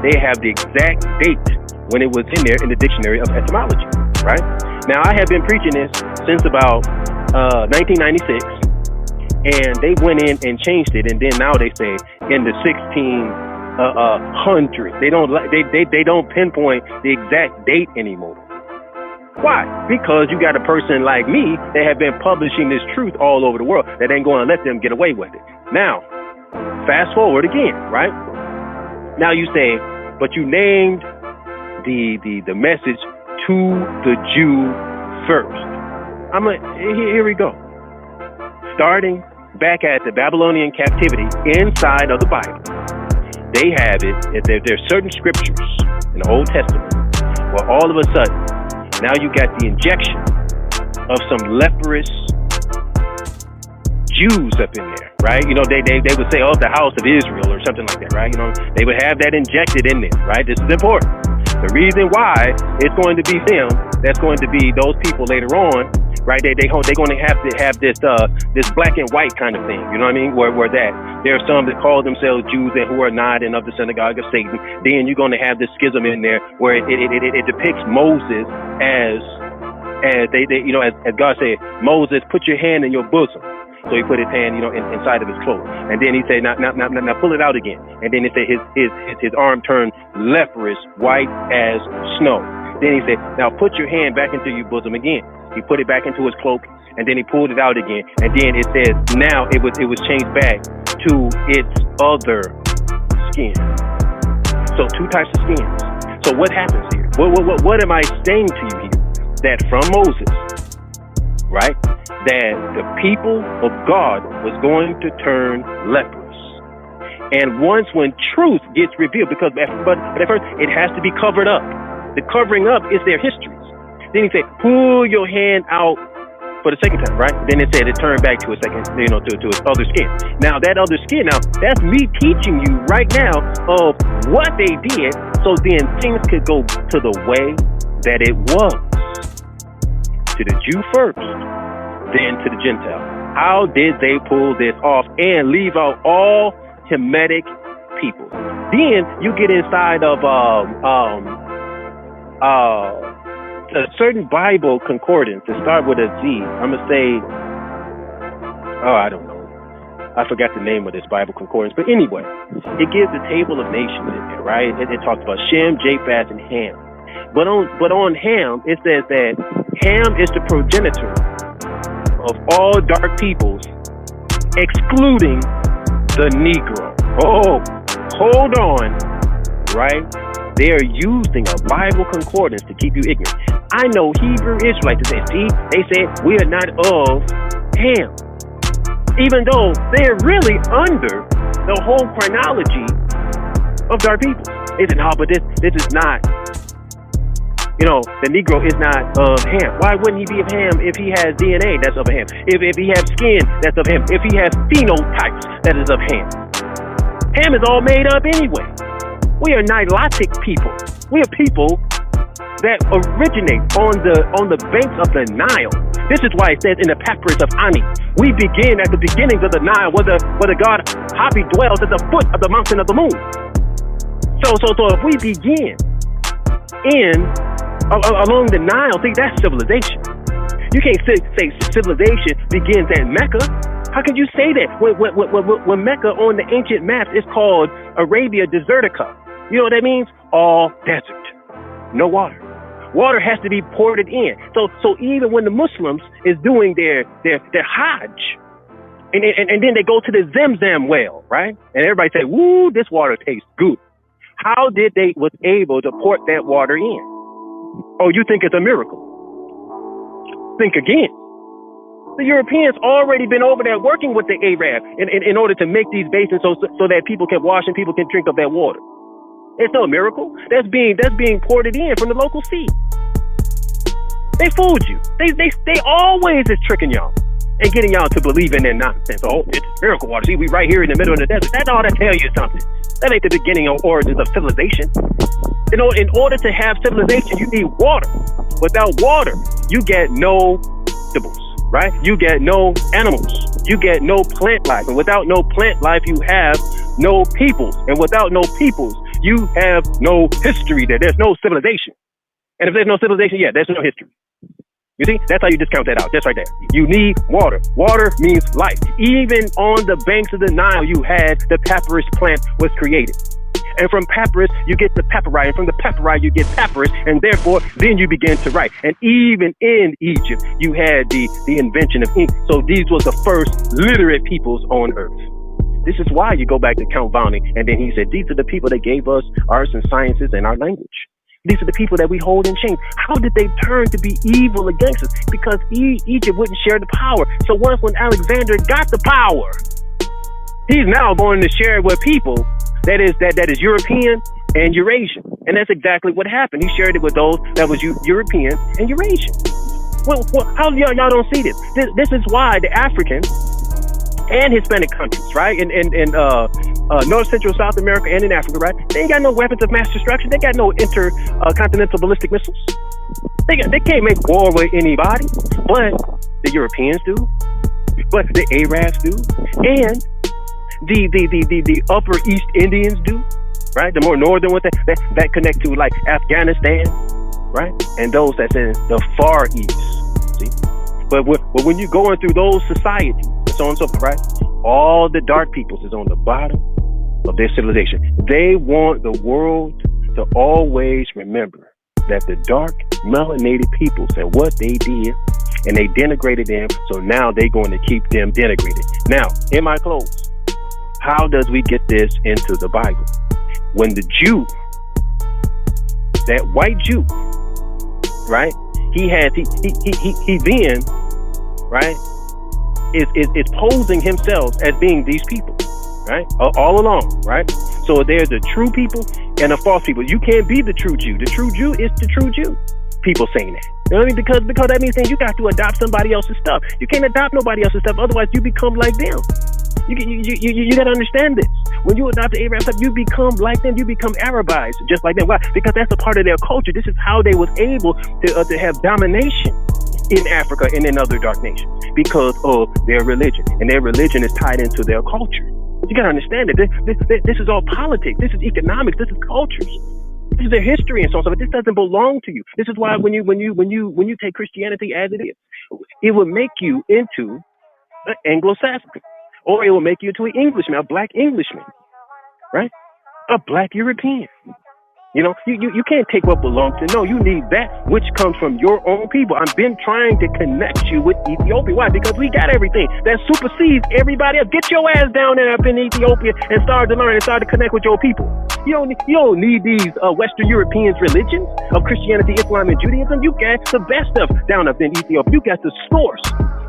They have the exact date when it was in there in the dictionary of etymology, right? Now I have been preaching this since about 1996, and they went in and changed it, and then now they say in the 1600s. They don't pinpoint the exact date anymore. Why? Because you got a person like me that have been publishing this truth all over the world that ain't going to let them get away with it. Now, fast forward again, right? Now you say, but you named the message to the Jew first. Here we go. Starting back at the Babylonian captivity inside of the Bible, they have it. There's certain scriptures in the Old Testament where all of a sudden, now you got the injection of some leprous Jews up in there, right? They would say, the house of Israel or something like that, right? They would have that injected in there, right? This is important. The reason why it's going to be them, that's going to be those people later on, right? They're going to have this black and white kind of thing, you know what I mean? Where that there are some that call themselves Jews and who are not and of the synagogue of Satan. Then you're going to have this schism in there where it depicts Moses as God said, Moses, put your hand in your bosom. So he put his hand, inside of his clothes, and then he said, now pull it out again. And then he said his arm turned leprous, white as snow. Then he said, now put your hand back into your bosom again. He put it back into his cloak, and then he pulled it out again. And then it says, now it was changed back to its other skin. So two types of skins. So what happens here? What am I saying to you here? That from Moses, right? That the people of God was going to turn leprous. And when truth gets revealed, but at first it has to be covered up. The covering up is their histories. Then he said, pull your hand out for the second time, right? Then it said it turned back to a second, to its other skin. Now that other skin, that's me teaching you right now of what they did, so then things could go to the way that it was. To the Jew first, then to the Gentile. How did they pull this off and leave out all Hamitic people? Then you get inside of a certain Bible concordance that start with a Z. I'm gonna say, I don't know. I forgot the name of this Bible concordance, but anyway, it gives the table of nations in there, right? It talks about Shem, Japheth, and Ham. But on Ham, it says that Ham is the progenitor of all dark peoples, excluding the Negro. Oh, hold on, right? They are using a Bible concordance to keep you ignorant. I know Hebrew Israelites that say, they said we are not of Ham, even though they're really under the whole chronology of dark people. They said, no, but this is not, the Negro is not of Ham. Why wouldn't he be of Ham if he has DNA that's of Ham? If he has skin that's of Ham? If he has phenotypes that is of Ham? Ham is all made up anyway. We are Nilotic people. We are people that originate on the banks of the Nile. This is why it says in the papyrus of Ani, we begin at the beginnings of the Nile, where the god Hapi dwells at the foot of the mountain of the moon. So if we begin along the Nile, see, that's civilization. You can't say civilization begins at Mecca. How can you say that when Mecca on the ancient maps is called Arabia Desertica? You know what that means? All desert, no water. Water has to be ported in. So even when the Muslims is doing their Hajj, and then they go to the Zamzam well, right? And everybody say, "Woo, this water tastes good." How did they was able to port that water in? Oh, you think it's a miracle? Think again. The Europeans already been over there working with the Arab in order to make these basins so that people can wash and people can drink of that water. It's no miracle. That's being ported in from the local sea. They fooled you. They always is tricking y'all and getting y'all to believe in their nonsense. Oh, it's miracle water. See, we right here in the middle of the desert. That ought to tell you something. That ain't the beginning or origins of civilization. In order to have civilization, you need water. Without water, you get no vegetables, right? You get no animals. You get no plant life. And without no plant life, you have no peoples. And without no peoples, you have no history there. There's no civilization. And if there's no civilization, there's no history. You see, that's how you discount that out. Just right there. You need water. Water means life. Even on the banks of the Nile, you had the papyrus plant was created. And from papyrus, you get the papyri. And from the papyri, you get papyrus. And therefore, then you begin to write. And even in Egypt, you had the invention of ink. So these were the first literate peoples on earth. This is why you go back to Count Bounty. And then he said, these are the people that gave us arts and sciences and our language. These are the people that we hold in chains. How did they turn to be evil against us? Because Egypt wouldn't share the power. So once when Alexander got the power, he's now going to share it with people that is European and Eurasian. And that's exactly what happened. He shared it with those that was European and Eurasian. Well, how y'all don't see this? This is why the African and Hispanic countries, right? In North, Central, South America, and in Africa, right? They ain't got no weapons of mass destruction. They got no intercontinental ballistic missiles. They can't make war with anybody, but the Europeans do, but the Arabs do, and the Upper East Indians do, right? The more northern ones that connect to like Afghanistan, right? And those that's in the Far East. See, but when you're going through those societies, and so on and so forth, right? All the dark peoples is on the bottom of their civilization. They want the world to always remember that the dark melanated people said what they did and they denigrated them, so now they're going to keep them denigrated. Now, in my close, how does we get this into the Bible? When the Jew, that white Jew, right? He then, right, is posing himself as being these people, right? All along, right? So there's a true people and a false people. You can't be the true Jew. The true Jew is the true Jew. People saying that. You know what I mean? Because that means that you got to adopt somebody else's stuff. You can't adopt nobody else's stuff. Otherwise, you become like them. You got to understand this. When you adopt the Arab stuff, you become like them. You become Arabized, just like them. Why? Because that's a part of their culture. This is how they was able to have domination in Africa and in other dark nations because of their religion. And their religion is tied into their culture. You got to understand that this is all politics. This is economics. This is cultures. This is their history and so on. But this doesn't belong to you. This is why when you take Christianity as it is, it will make you into an Anglo-Saxon, or it will make you into an Englishman, a black Englishman, right? A black European. You know, you can't take what belongs to. No, you need that which comes from your own people. I've been trying to connect you with Ethiopia. Why? Because we got everything that supersedes everybody else. Get your ass down there up in Ethiopia and start to learn and start to connect with your people. You don't need these Western Europeans' religions of Christianity, Islam, and Judaism. You got the best stuff down up in Ethiopia. You got the source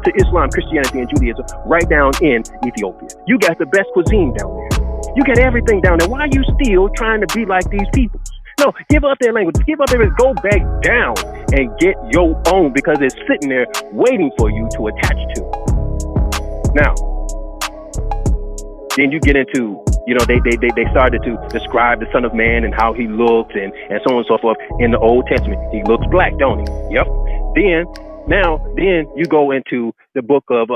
to Islam, Christianity, and Judaism right down in Ethiopia. You got the best cuisine down there. You got everything down there. Why are you still trying to be like these people? No, give up their language. Give up their, go back down and get your own, because it's sitting there waiting for you to attach to. Now, then you get into, they started to describe the Son of Man and how he looked and so on and so forth in the Old Testament. He looks black, don't he? Yep. Then you go into the book of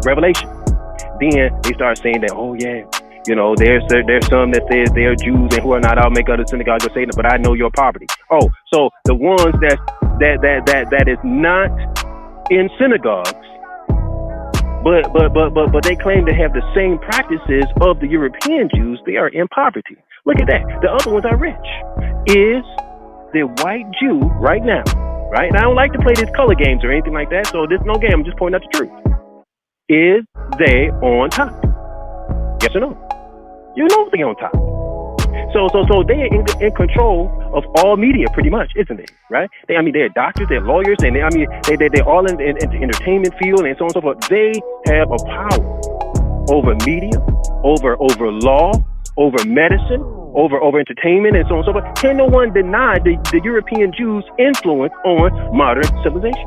Revelation. Then they start saying that, oh yeah, there's some that says they're Jews and who are not. I'll make other synagogues of Satan, but I know your poverty. Oh, so the ones that is not in synagogues, but they claim to have the same practices of the European Jews, they are in poverty. Look at that. The other ones are rich. Is the white Jew right now, right? And I don't like to play these color games or anything like that, so this is no game. I'm just pointing out the truth. Is they on top? Yes or no? You know they're on top. So they're in control of all media, pretty much, isn't it? Right? They're doctors, they're lawyers, and they're all in the entertainment field and so on and so forth. They have a power over media, over law, over medicine, over entertainment, and so on and so forth. Can no one deny the European Jews' influence on modern civilization?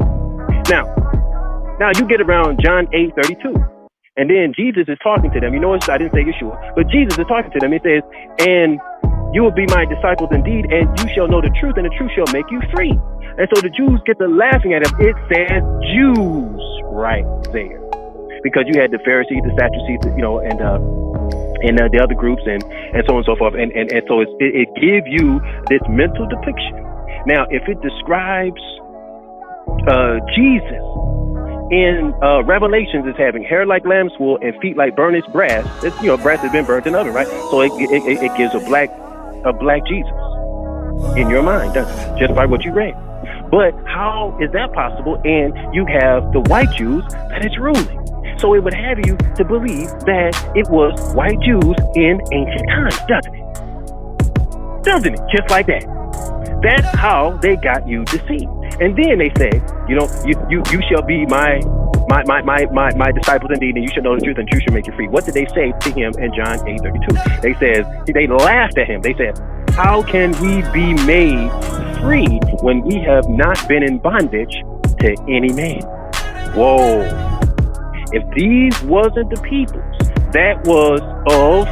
Now you get around John 8:32. And then Jesus is talking to them. I didn't say Yashua, but Jesus is talking to them. He says, and you will be my disciples indeed, and you shall know the truth, and the truth shall make you free. And so the Jews get to laughing at him. It says Jews right there. Because you had the Pharisees, the Sadducees, and the other groups and so on and so forth. And so it gives you this mental depiction. Now, if it describes Jesus in Revelations as having hair like lamb's wool and feet like burnished brass, it's, brass has been burnt in the oven, right? So it gives a black Jesus in your mind, doesn't it? Just by what you read. But how is that possible? And you have the white Jews that is ruling. So it would have you to believe that it was white Jews in ancient times, doesn't it? Just like that. That's how they got you deceived. And then they say, you shall be my disciples indeed, and you shall know the truth, and truth shall make you free. What did they say to him in John 8:32? They laughed at him. They said, how can we be made free when we have not been in bondage to any man? Whoa. If these wasn't the peoples that was of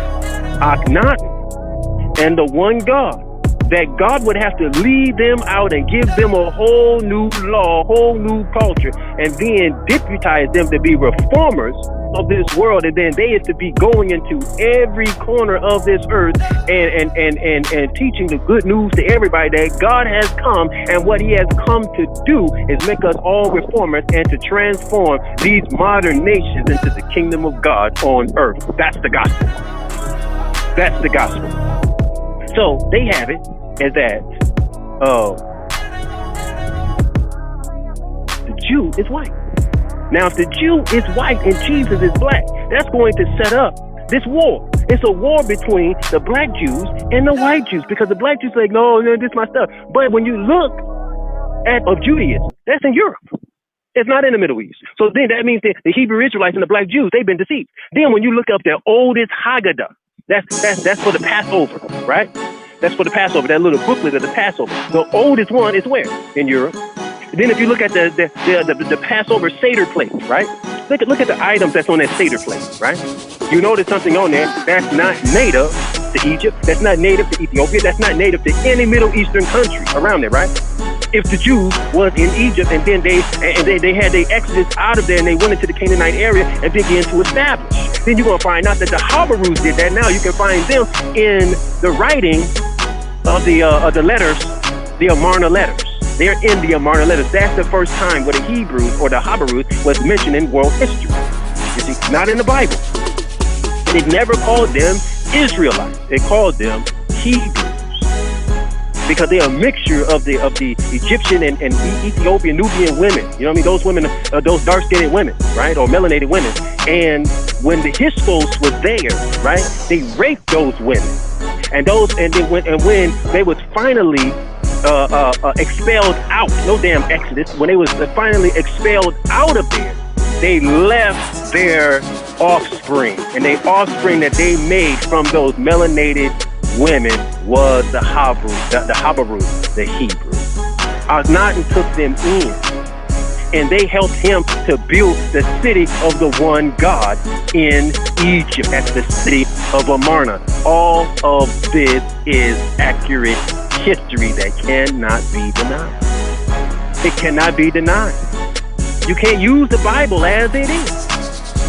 Akhenaten and the one God, that God would have to lead them out and give them a whole new law, a whole new culture, and then deputize them to be reformers of this world, and then they is to be going into every corner of this earth and teaching the good news to everybody that God has come, and what he has come to do is make us all reformers and to transform these modern nations into the kingdom of God on earth. That's the gospel. That's the gospel. So they have it as that the Jew is white. Now, if the Jew is white and Jesus is black, that's going to set up this war. It's a war between the black Jews and the white Jews, because the black Jews are like, no, this is my stuff. But when you look at Judaism, that's in Europe. It's not in the Middle East. So then that means that the Hebrew Israelites and the black Jews, they've been deceived. Then when you look up their oldest Haggadah, that's for the Passover, right? That's for the Passover, that little booklet of the Passover. The oldest one is where? In Europe. Then if you look at the Passover Seder plate, right? Look at the items that's on that Seder plate, right? You notice something on there that's not native to Egypt, that's not native to Ethiopia, that's not native to any Middle Eastern country around there, right? If the Jews was in Egypt and then they had their exodus out of there and they went into the Canaanite area and began to establish, then you're going to find out that the Habarus did that. Now you can find them in the writing of the letters, the Amarna letters. They're in the Amarna letters. That's the first time where the Hebrews or the Habarus was mentioned in world history. You see, not in the Bible. And it never called them Israelites. It called them Hebrews, because they're a mixture of the Egyptian and Ethiopian, Nubian women. You know what I mean? Those women, those dark-skinned women, right, or melanated women. And when the Hyksos was there, right, they raped those women. And when they was finally expelled out, no damn Exodus, when they was finally expelled out of there, they left their offspring. And the offspring that they made from those melanated women was the Hebrew, the Hebrew. Akhenaten took them in, and they helped him to build the city of the one God in Egypt. That's the city of Amarna. All of this is accurate history that cannot be denied. It cannot be denied. You can't use the Bible as it is.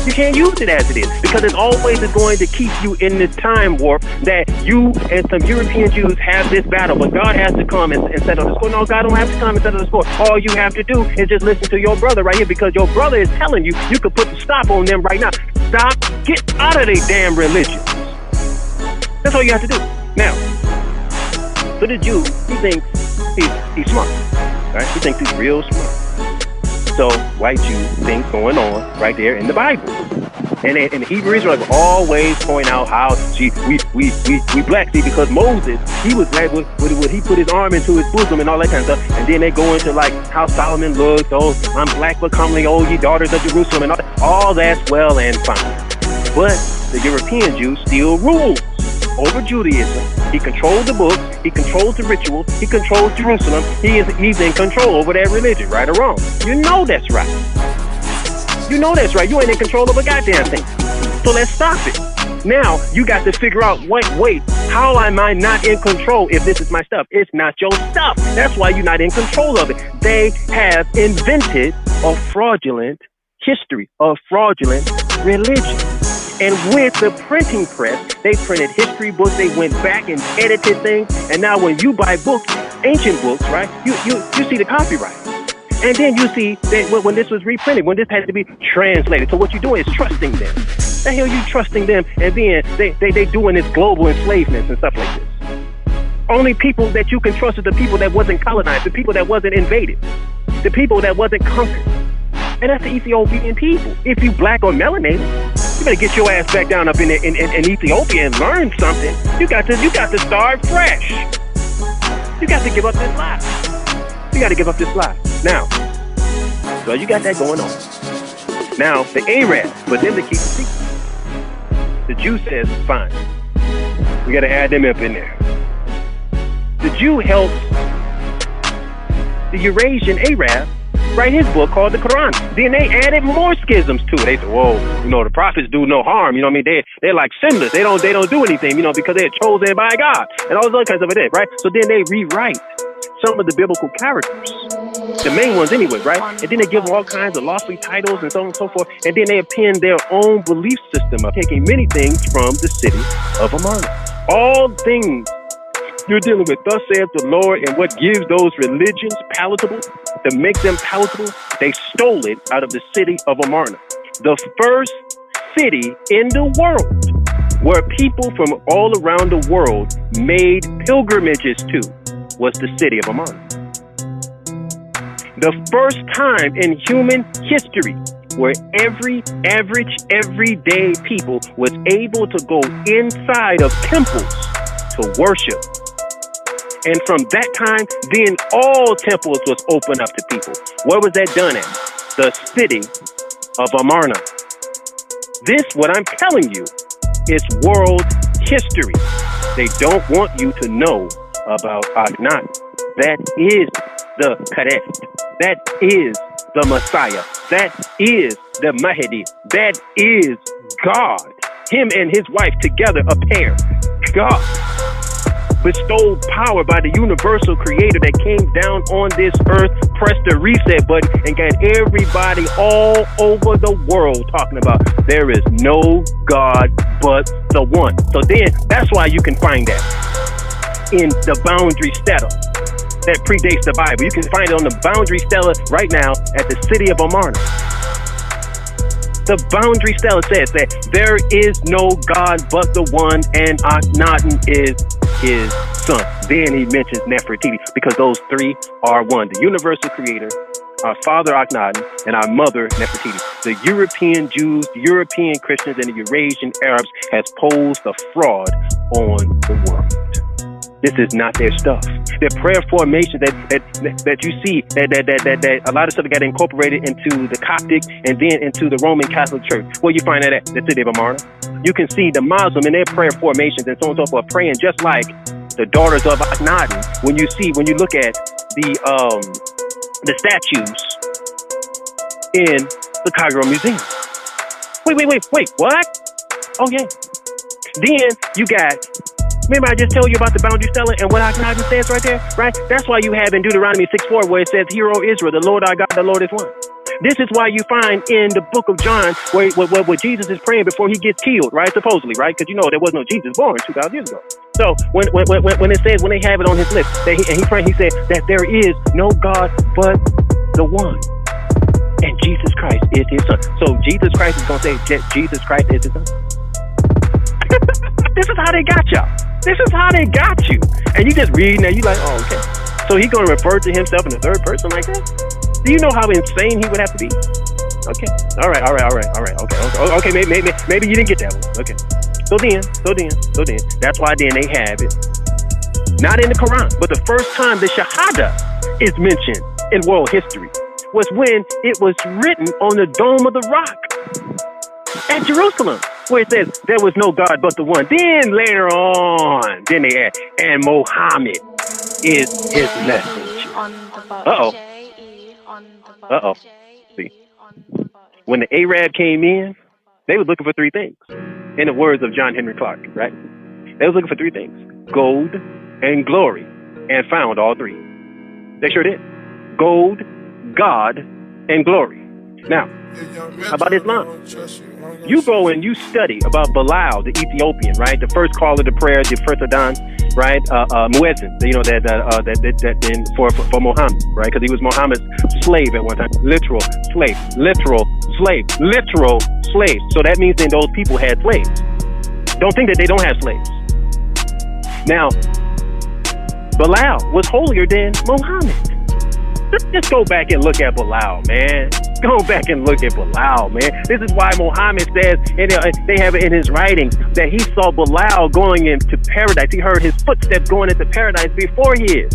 You can't use it as it is, because it always is going to keep you in this time warp that you and some European Jews have this battle, but God has to come and settle the score. No, God don't have to come and settle the score. All you have to do is just listen to your brother right here, because your brother is telling you could put the stop on them right now. Stop, get out of their damn religion. That's all you have to do. Now, so the Jew, he thinks he's smart, right? He thinks he's real smart. So white Jews things going on right there in the Bible, and the Hebrew Israelites always point out how we black, see, because Moses, he was black when he put his arm into his bosom and all that kind of stuff, and then they go into like how Solomon looked, oh, I'm black but comely, oh, ye daughters of Jerusalem, and all that's well and fine, but the European Jew still rules over Judaism. He controls the books, he controls the rituals, he controls Jerusalem. He's in control over that religion, right or wrong. You know that's right. You know that's right. You ain't in control of a goddamn thing. So let's stop it. Now you got to figure out, wait, how am I not in control if this is my stuff? It's not your stuff. That's why you're not in control of it. They have invented a fraudulent history, a fraudulent religion. And with the printing press, they printed history books. They went back and edited things. And now when you buy books, ancient books, right, you see the copyright. And then you see that when this was reprinted, when this had to be translated. So what you're doing is trusting them. The hell you trusting them? And then they doing this global enslavement and stuff like this. Only people that you can trust are the people that wasn't colonized, the people that wasn't invaded, the people that wasn't conquered. And that's the Ethiopian people. If you black or melanated, you better get your ass back down up in Ethiopia and learn something. You got to start fresh. You got to give up this lie. You got to give up this lie. Now, so you got that going on. Now, the Arab, for them to keep the secret. The Jew says, fine. We got to add them up in there. The Jew helps the Eurasian Arab write his book called the Quran. Then they added more schisms to it. They said, whoa, the prophets do no harm. I mean, they're like sinless. They don't do anything, because they're chosen by God and all those other kinds of it, right? So then they rewrite some of the biblical characters, the main ones anyway, right? And then they give them all kinds of lofty titles and so on and so forth. And then they append their own belief system of taking many things from the city of Amarna. All things you're dealing with, thus saith the Lord, and what gives those religions palatable, to make them palatable, they stole it out of the city of Amarna. The first city in the world where people from all around the world made pilgrimages to was the city of Amarna. The first time in human history where every average, everyday people was able to go inside of temples to worship. And from that time, then all temples was opened up to people. Where was that done at? The city of Amarna. This, what I'm telling you, is world history. They don't want you to know about Akhenaten. That is the Kadesh. That is the Messiah. That is the Mahdi. That is God. Him and his wife together, a pair. God. Bestowed power by the universal creator that came down on this earth, pressed the reset button, and got everybody all over the world talking about there is no God but the one. So then that's why you can find that in the boundary stela that predates the Bible. You can find it on the boundary stela right now at the city of Amarna. The boundary stela says that there is no God but the one, and Akhenaten is his son. Then he mentions Nefertiti, because those three are one. The universal creator, our father Akhenaten, and our mother Nefertiti. The European Jews, the European Christians, and the Eurasian Arabs has posed a fraud on the world. This is not their stuff. Their prayer formation that you see that a lot of stuff got incorporated into the Coptic and then into the Roman Catholic Church. Where you find that at the city of Amarna. You can see the Muslim in their prayer formations and so on and so forth praying just like the daughters of Akhenaten. When you look at the statues in the Cairo Museum. Wait, what? Oh yeah. Then you got, remember I just told you about the boundary seller and what Akhenaten says right there, right? That's why you have in Deuteronomy 6:4 where it says, "Hear, O Israel, the Lord our God, the Lord is one." This is why you find in the book of John where Jesus is praying before he gets killed, right? Supposedly, right? Because you know there was no Jesus born 2,000 years ago. So when it says, when they have it on his lips, that he praying, he said that there is no God but the one. And Jesus Christ is his son. So Jesus Christ is going to say Jesus Christ is his son. This is how they got y'all. This is how they got you. And you just read and you like, oh, okay. So he's going to refer to himself in the third person like that? Do you know how insane he would have to be? Okay. All right. Okay. Maybe you didn't get that one. Okay. So then. That's why then they have it. Not in the Quran, but the first time the Shahada is mentioned in world history was when it was written on the Dome of the Rock at Jerusalem, where it says there was no God but the one. Then later on, then they add, and Muhammad is his messenger. Uh-oh. See, when the Arab came in, they were looking for three things. In the words of John Henry Clark, right? They was looking for three things: gold and glory, and found all three. They sure did. Gold, God, and glory. Now, how about Islam? You go and you study about Bilal, the Ethiopian, right? The first caller to prayer, the first Adhan, right? Muezzin, you know, that for Muhammad, right? Because he was Muhammad's slave at one time. Literal slave. So that means then those people had slaves. Don't think that they don't have slaves. Now, Bilal was holier than Muhammad. Just go back and look at Bilal, man. Go back and look at Bilal, man. This is why Muhammad says, they have it in his writings, that he saw Bilal going into paradise. He heard his footsteps going into paradise before his.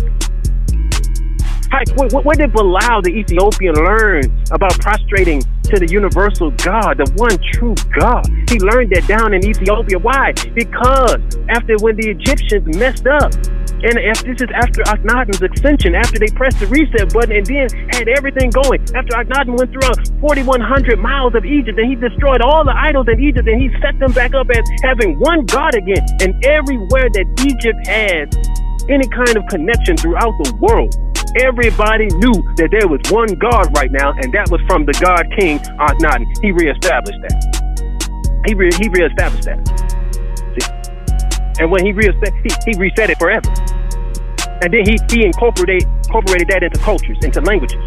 Where did Bilal, the Ethiopian, learn about prostrating to the universal God, the one true God? He learned that down in Ethiopia. Why? Because when the Egyptians messed up, and this is after Akhenaten's ascension, after they pressed the reset button and then had everything going, after Akhenaten went throughout 4,100 miles of Egypt and he destroyed all the idols in Egypt and he set them back up as having one God again. And everywhere that Egypt had any kind of connection throughout the world, everybody knew that there was one God right now, and that was from the God King Akhenaten. He reestablished that. He reestablished that. See? And when he reset it forever. And then he incorporated that into cultures, into languages,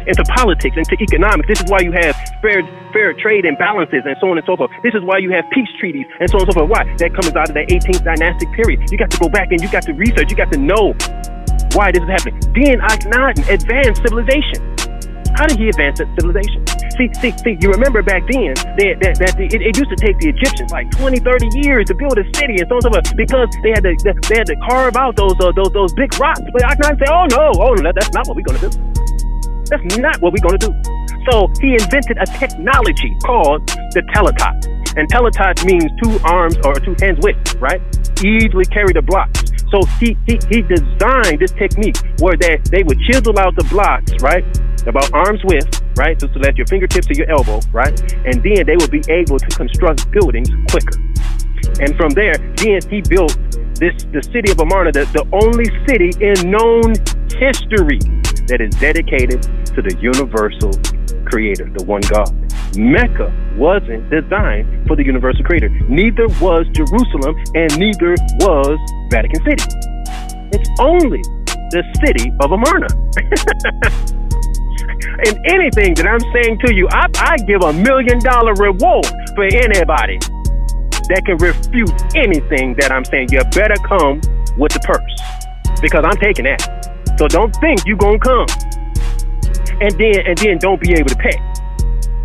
into politics, into economics. This is why you have fair trade imbalances and so on and so forth. This is why you have peace treaties and so on and so forth. Why? That comes out of the 18th dynastic period. You got to go back and you got to research. You got to know why this is happening. Then Akhenaten advanced civilization. How did he advance that civilization? See, you remember back then that it used to take the Egyptians like 20, 30 years to build a city and so on and so forth, because they had to carve out those big rocks. But Akhenaten said, oh no, that's not what we're gonna do. That's not what we're gonna do. So he invented a technology called the teletot. And teletot means two arms or two hands width, right? Easily carry the blocks. So he designed this technique where they would chisel out the blocks, right? About arm's width, right? So let your fingertips to your elbow, right? And then they would be able to construct buildings quicker. And from there, then he built the city of Amarna, the only city in known history that is dedicated to the universal creator, the one God. Mecca wasn't designed for the universal creator. Neither was Jerusalem, and neither was Vatican City. It's only the city of Amarna. And anything that I'm saying to you, I give $1 million reward for anybody that can refute anything that I'm saying. You better come with the purse, because I'm taking that. So don't think you're gonna come and then don't be able to pay.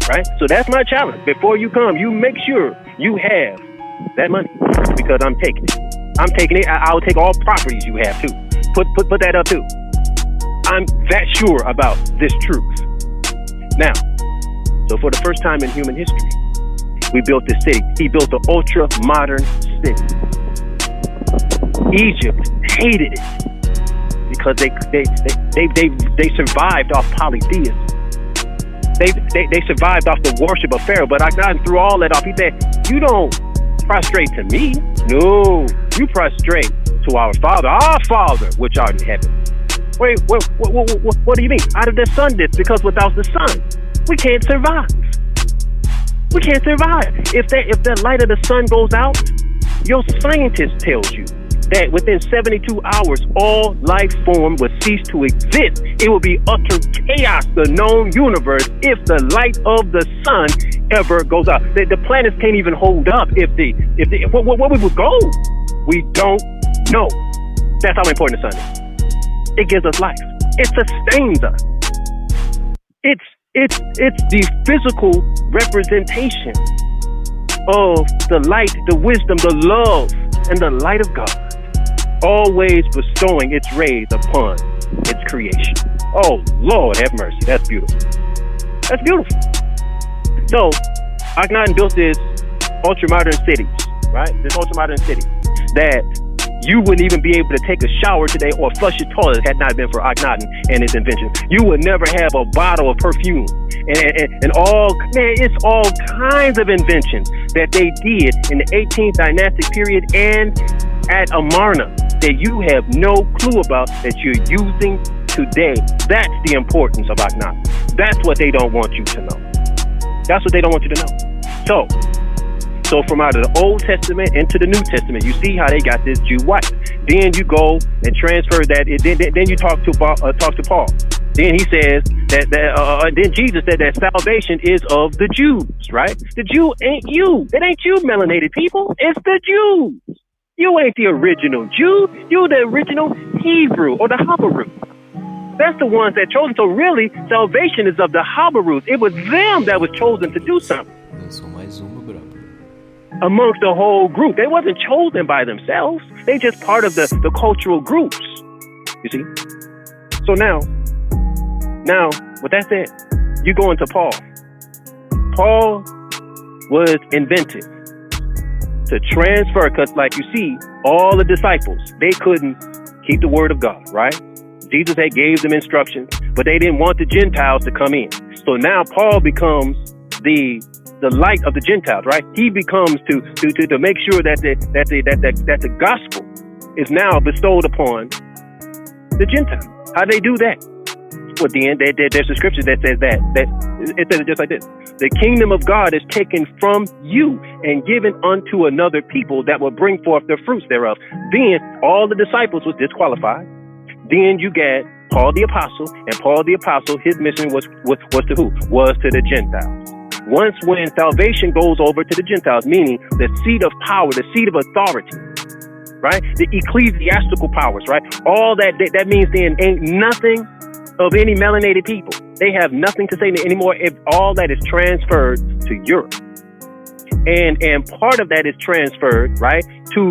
Right? So that's my challenge. Before you come, you make sure you have that money, because I'm taking it. I'm taking it. I'll take all properties you have too. Put that up too. I'm that sure about this truth. Now, so for the first time in human history, we built this city. He built an ultra modern city. Egypt hated it because they survived off polytheism. They survived off the worship of Pharaoh. But Akhenaten threw all that off. He said, "You don't prostrate to me. No, you prostrate to our Father, which art in heaven." Wait, what do you mean? Out of the sun this, because without the sun, we can't survive. We can't survive. If the light of the sun goes out, your scientist tells you that within 72 hours, all life form will cease to exist. It will be utter chaos, the known universe, if the light of the sun ever goes out. The planets can't even hold up if where we would go. We don't know. That's how important the sun is. It gives us life. It sustains us. It's the physical representation of the light, the wisdom, the love, and the light of God, always bestowing its rays upon its creation. Oh, Lord, have mercy. That's beautiful. That's beautiful. So, Akhenaten built this ultra-modern city, right? This ultra-modern city that you wouldn't even be able to take a shower today or flush your toilet had not been for Akhenaten and his invention. You would never have a bottle of perfume and all, man, it's all kinds of inventions that they did in the 18th dynastic period and at Amarna that you have no clue about that you're using today. That's the importance of Akhenaten. That's what they don't want you to know. That's what they don't want you to know. So from out of the Old Testament into the New Testament, you see how they got this Jew wife. Then you go and transfer that. Then you talk to Paul. Then he says then Jesus said that salvation is of the Jews, right? The Jew ain't you. It ain't you, melanated people. It's the Jews. You ain't the original Jew. You the original Hebrew or the Habaru. That's the ones that chosen. So really, salvation is of the Habarus. It was them that was chosen to do something. Amongst the whole group. They wasn't chosen by themselves. They just part of the cultural groups. You see? So now, with that said, you go into Paul. Paul was invented to transfer, because like you see, all the disciples, they couldn't keep the word of God, right? Jesus had gave them instructions, but they didn't want the Gentiles to come in. So now Paul becomes the light of the Gentiles, right? He becomes to make sure that the gospel is now bestowed upon the Gentiles. How do they do that? Well, then there's a scripture that says that it says it just like this: the kingdom of God is taken from you and given unto another people that will bring forth the fruits thereof. Then all the disciples was disqualified. Then you get Paul the apostle, and Paul the apostle, his mission was to who? Was to the Gentiles. When salvation goes over to the Gentiles, meaning the seat of power, the seat of authority, right? The ecclesiastical powers, right? All that means then ain't nothing of any melanated people. They have nothing to say anymore if all that is transferred to Europe. And part of that is transferred, right, to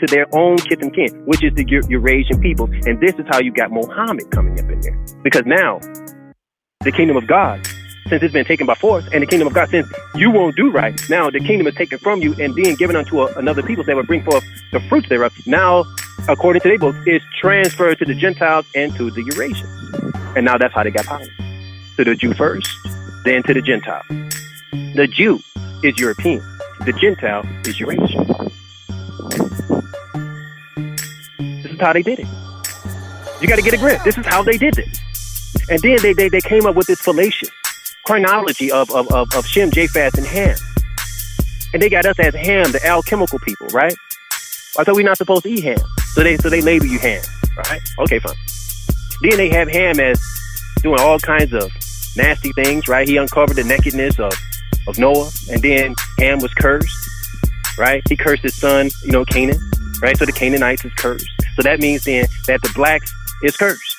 their own kith and kin, which is the Eurasian people. And this is how you got Muhammad coming up in there. Because now the kingdom of God, since it's been taken by force, and the kingdom of God, since you won't do right, now the kingdom is taken from you and being given unto another people that will bring forth the fruits thereof. Now, according to their book, is transferred to the Gentiles and to the Eurasians. And now that's how they got power. To the Jew first, then to the Gentile. The Jew is European. The Gentile is Eurasian. This is how they did it. You got to get a grip. This is how they did it. And then they came up with this fallacious chronology of Shem, Japheth, and Ham. And they got us as Ham, the alchemical people, right? I thought we're not supposed to eat ham. So they label you Ham, right? Okay, fine. Then they have Ham as doing all kinds of nasty things, right? He uncovered the nakedness of Noah, and then Ham was cursed, right? He cursed his son, Canaan, right? So the Canaanites is cursed. So that means then that the blacks is cursed.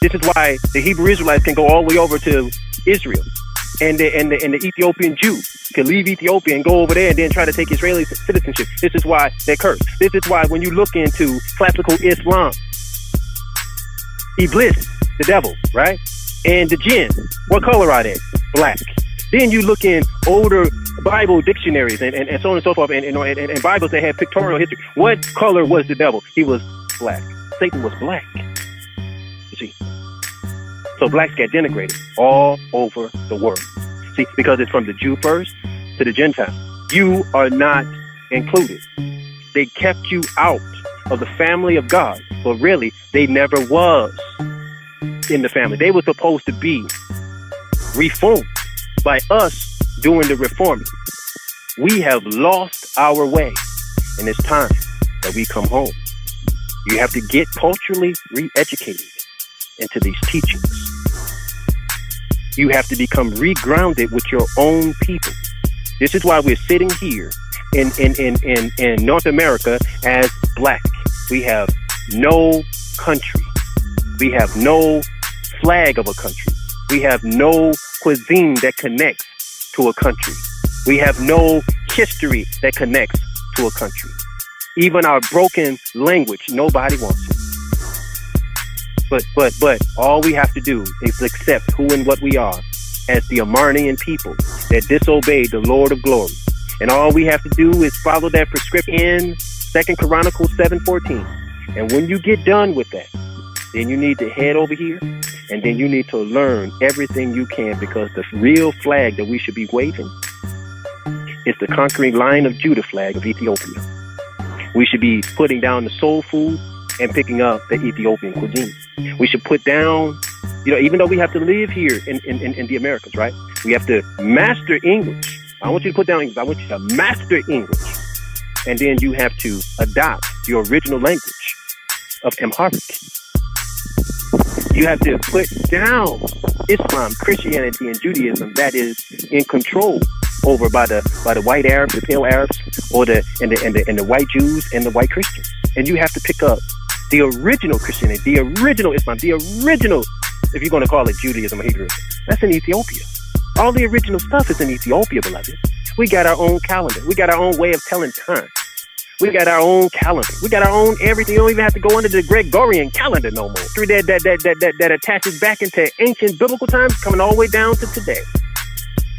This is why the Hebrew Israelites can go all the way over to Israel, and the Ethiopian Jew could leave Ethiopia and go over there and then try to take Israeli citizenship. This is why they're cursed. This is why when you look into classical Islam, Iblis, the devil, right? And the jinn, what color are they? Black. Then you look in older Bible dictionaries and so on and so forth, and Bibles that have pictorial history. What color was the devil? He was black. Satan was black. You see? So blacks get denigrated all over the world. See, because it's from the Jew first to the Gentile. You are not included. They kept you out of the family of God, but really, they never was in the family. They were supposed to be reformed by us doing the reforming. We have lost our way, and it's time that we come home. You have to get culturally re-educated into these teachings. You have to become regrounded with your own people. This is why we're sitting here in North America as black. We have no country. We have no flag of a country. We have no cuisine that connects to a country. We have no history that connects to a country. Even our broken language, nobody wants it. But all we have to do is accept who and what we are as the Amarnian people that disobeyed the Lord of glory. And all we have to do is follow that prescription in 2 Chronicles 7:14. And when you get done with that, then you need to head over here, and then you need to learn everything you can, because the real flag that we should be waving is the conquering Lion of Judah flag of Ethiopia. We should be putting down the soul food and picking up the Ethiopian cuisine. We should put down, even though we have to live here in the Americas, right? We have to master English. I want you to put down English. I want you to master English. And then you have to adopt your original language of Amharic. You have to put down Islam, Christianity, and Judaism that is in control over by the white Arabs, the pale Arabs, or the white Jews and the white Christians. And you have to pick up the original Christianity, the original Islam, the original, if you're going to call it Judaism or Hebrew, that's in Ethiopia. All the original stuff is in Ethiopia, beloved. We got our own calendar. We got our own way of telling time. We got our own calendar. We got our own everything. You don't even have to go under the Gregorian calendar no more. That attaches back into ancient biblical times, coming all the way down to today.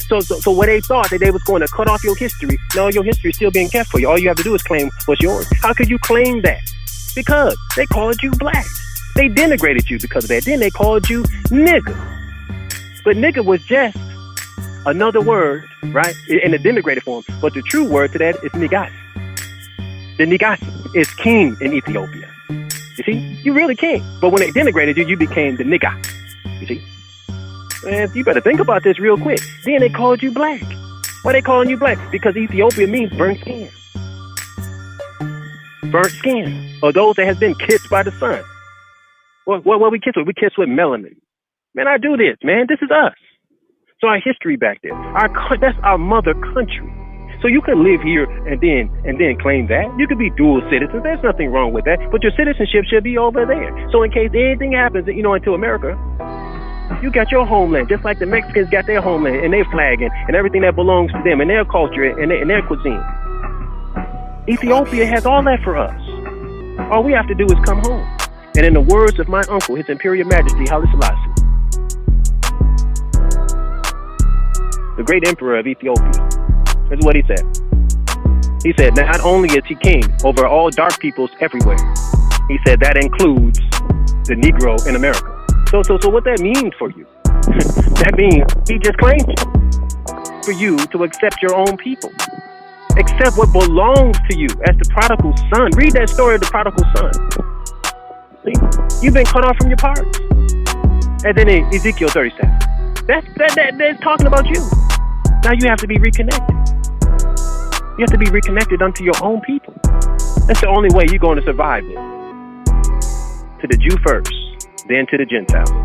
So what they thought that they was going to cut off your history, no, your history is still being kept for you. All you have to do is claim what's yours. How could you claim that? Because they called you black. They denigrated you because of that. Then they called you nigger. But nigger was just another word, right, in a denigrated form. But the true word to that is nigasi. The nigasi is king in Ethiopia. You see, you really king. But when they denigrated you, you became the nigga. You see? Man, you better think about this real quick. Then they called you black. Why they calling you black? Because Ethiopia means burnt skin. Burnt skin. Or those that has been kissed by the sun. What we kiss with? We kiss with melanin. Man, I do this, man. This is us. So our history back there. That's our mother country. So you could live here and then claim that. You could be dual citizens. There's nothing wrong with that. But your citizenship should be over there. So in case anything happens, into America, you got your homeland, just like the Mexicans got their homeland and their flag and everything that belongs to them and their culture and their cuisine. Ethiopia has all that for us. All we have to do is come home. And in the words of my uncle, His Imperial Majesty, Haile Selassie, the great emperor of Ethiopia, this is what he said. He said, not only is he king over all dark peoples everywhere, he said that includes the Negro in America. So what that means for you? That means he just claimed you for you to accept your own people. Accept what belongs to you as the prodigal son. Read that story of the prodigal son. See? You've been cut off from your parts. And then in Ezekiel 37. That's talking about you. Now you have to be reconnected. You have to be reconnected unto your own people. That's the only way you're going to survive it. To the Jew first, then to the Gentile.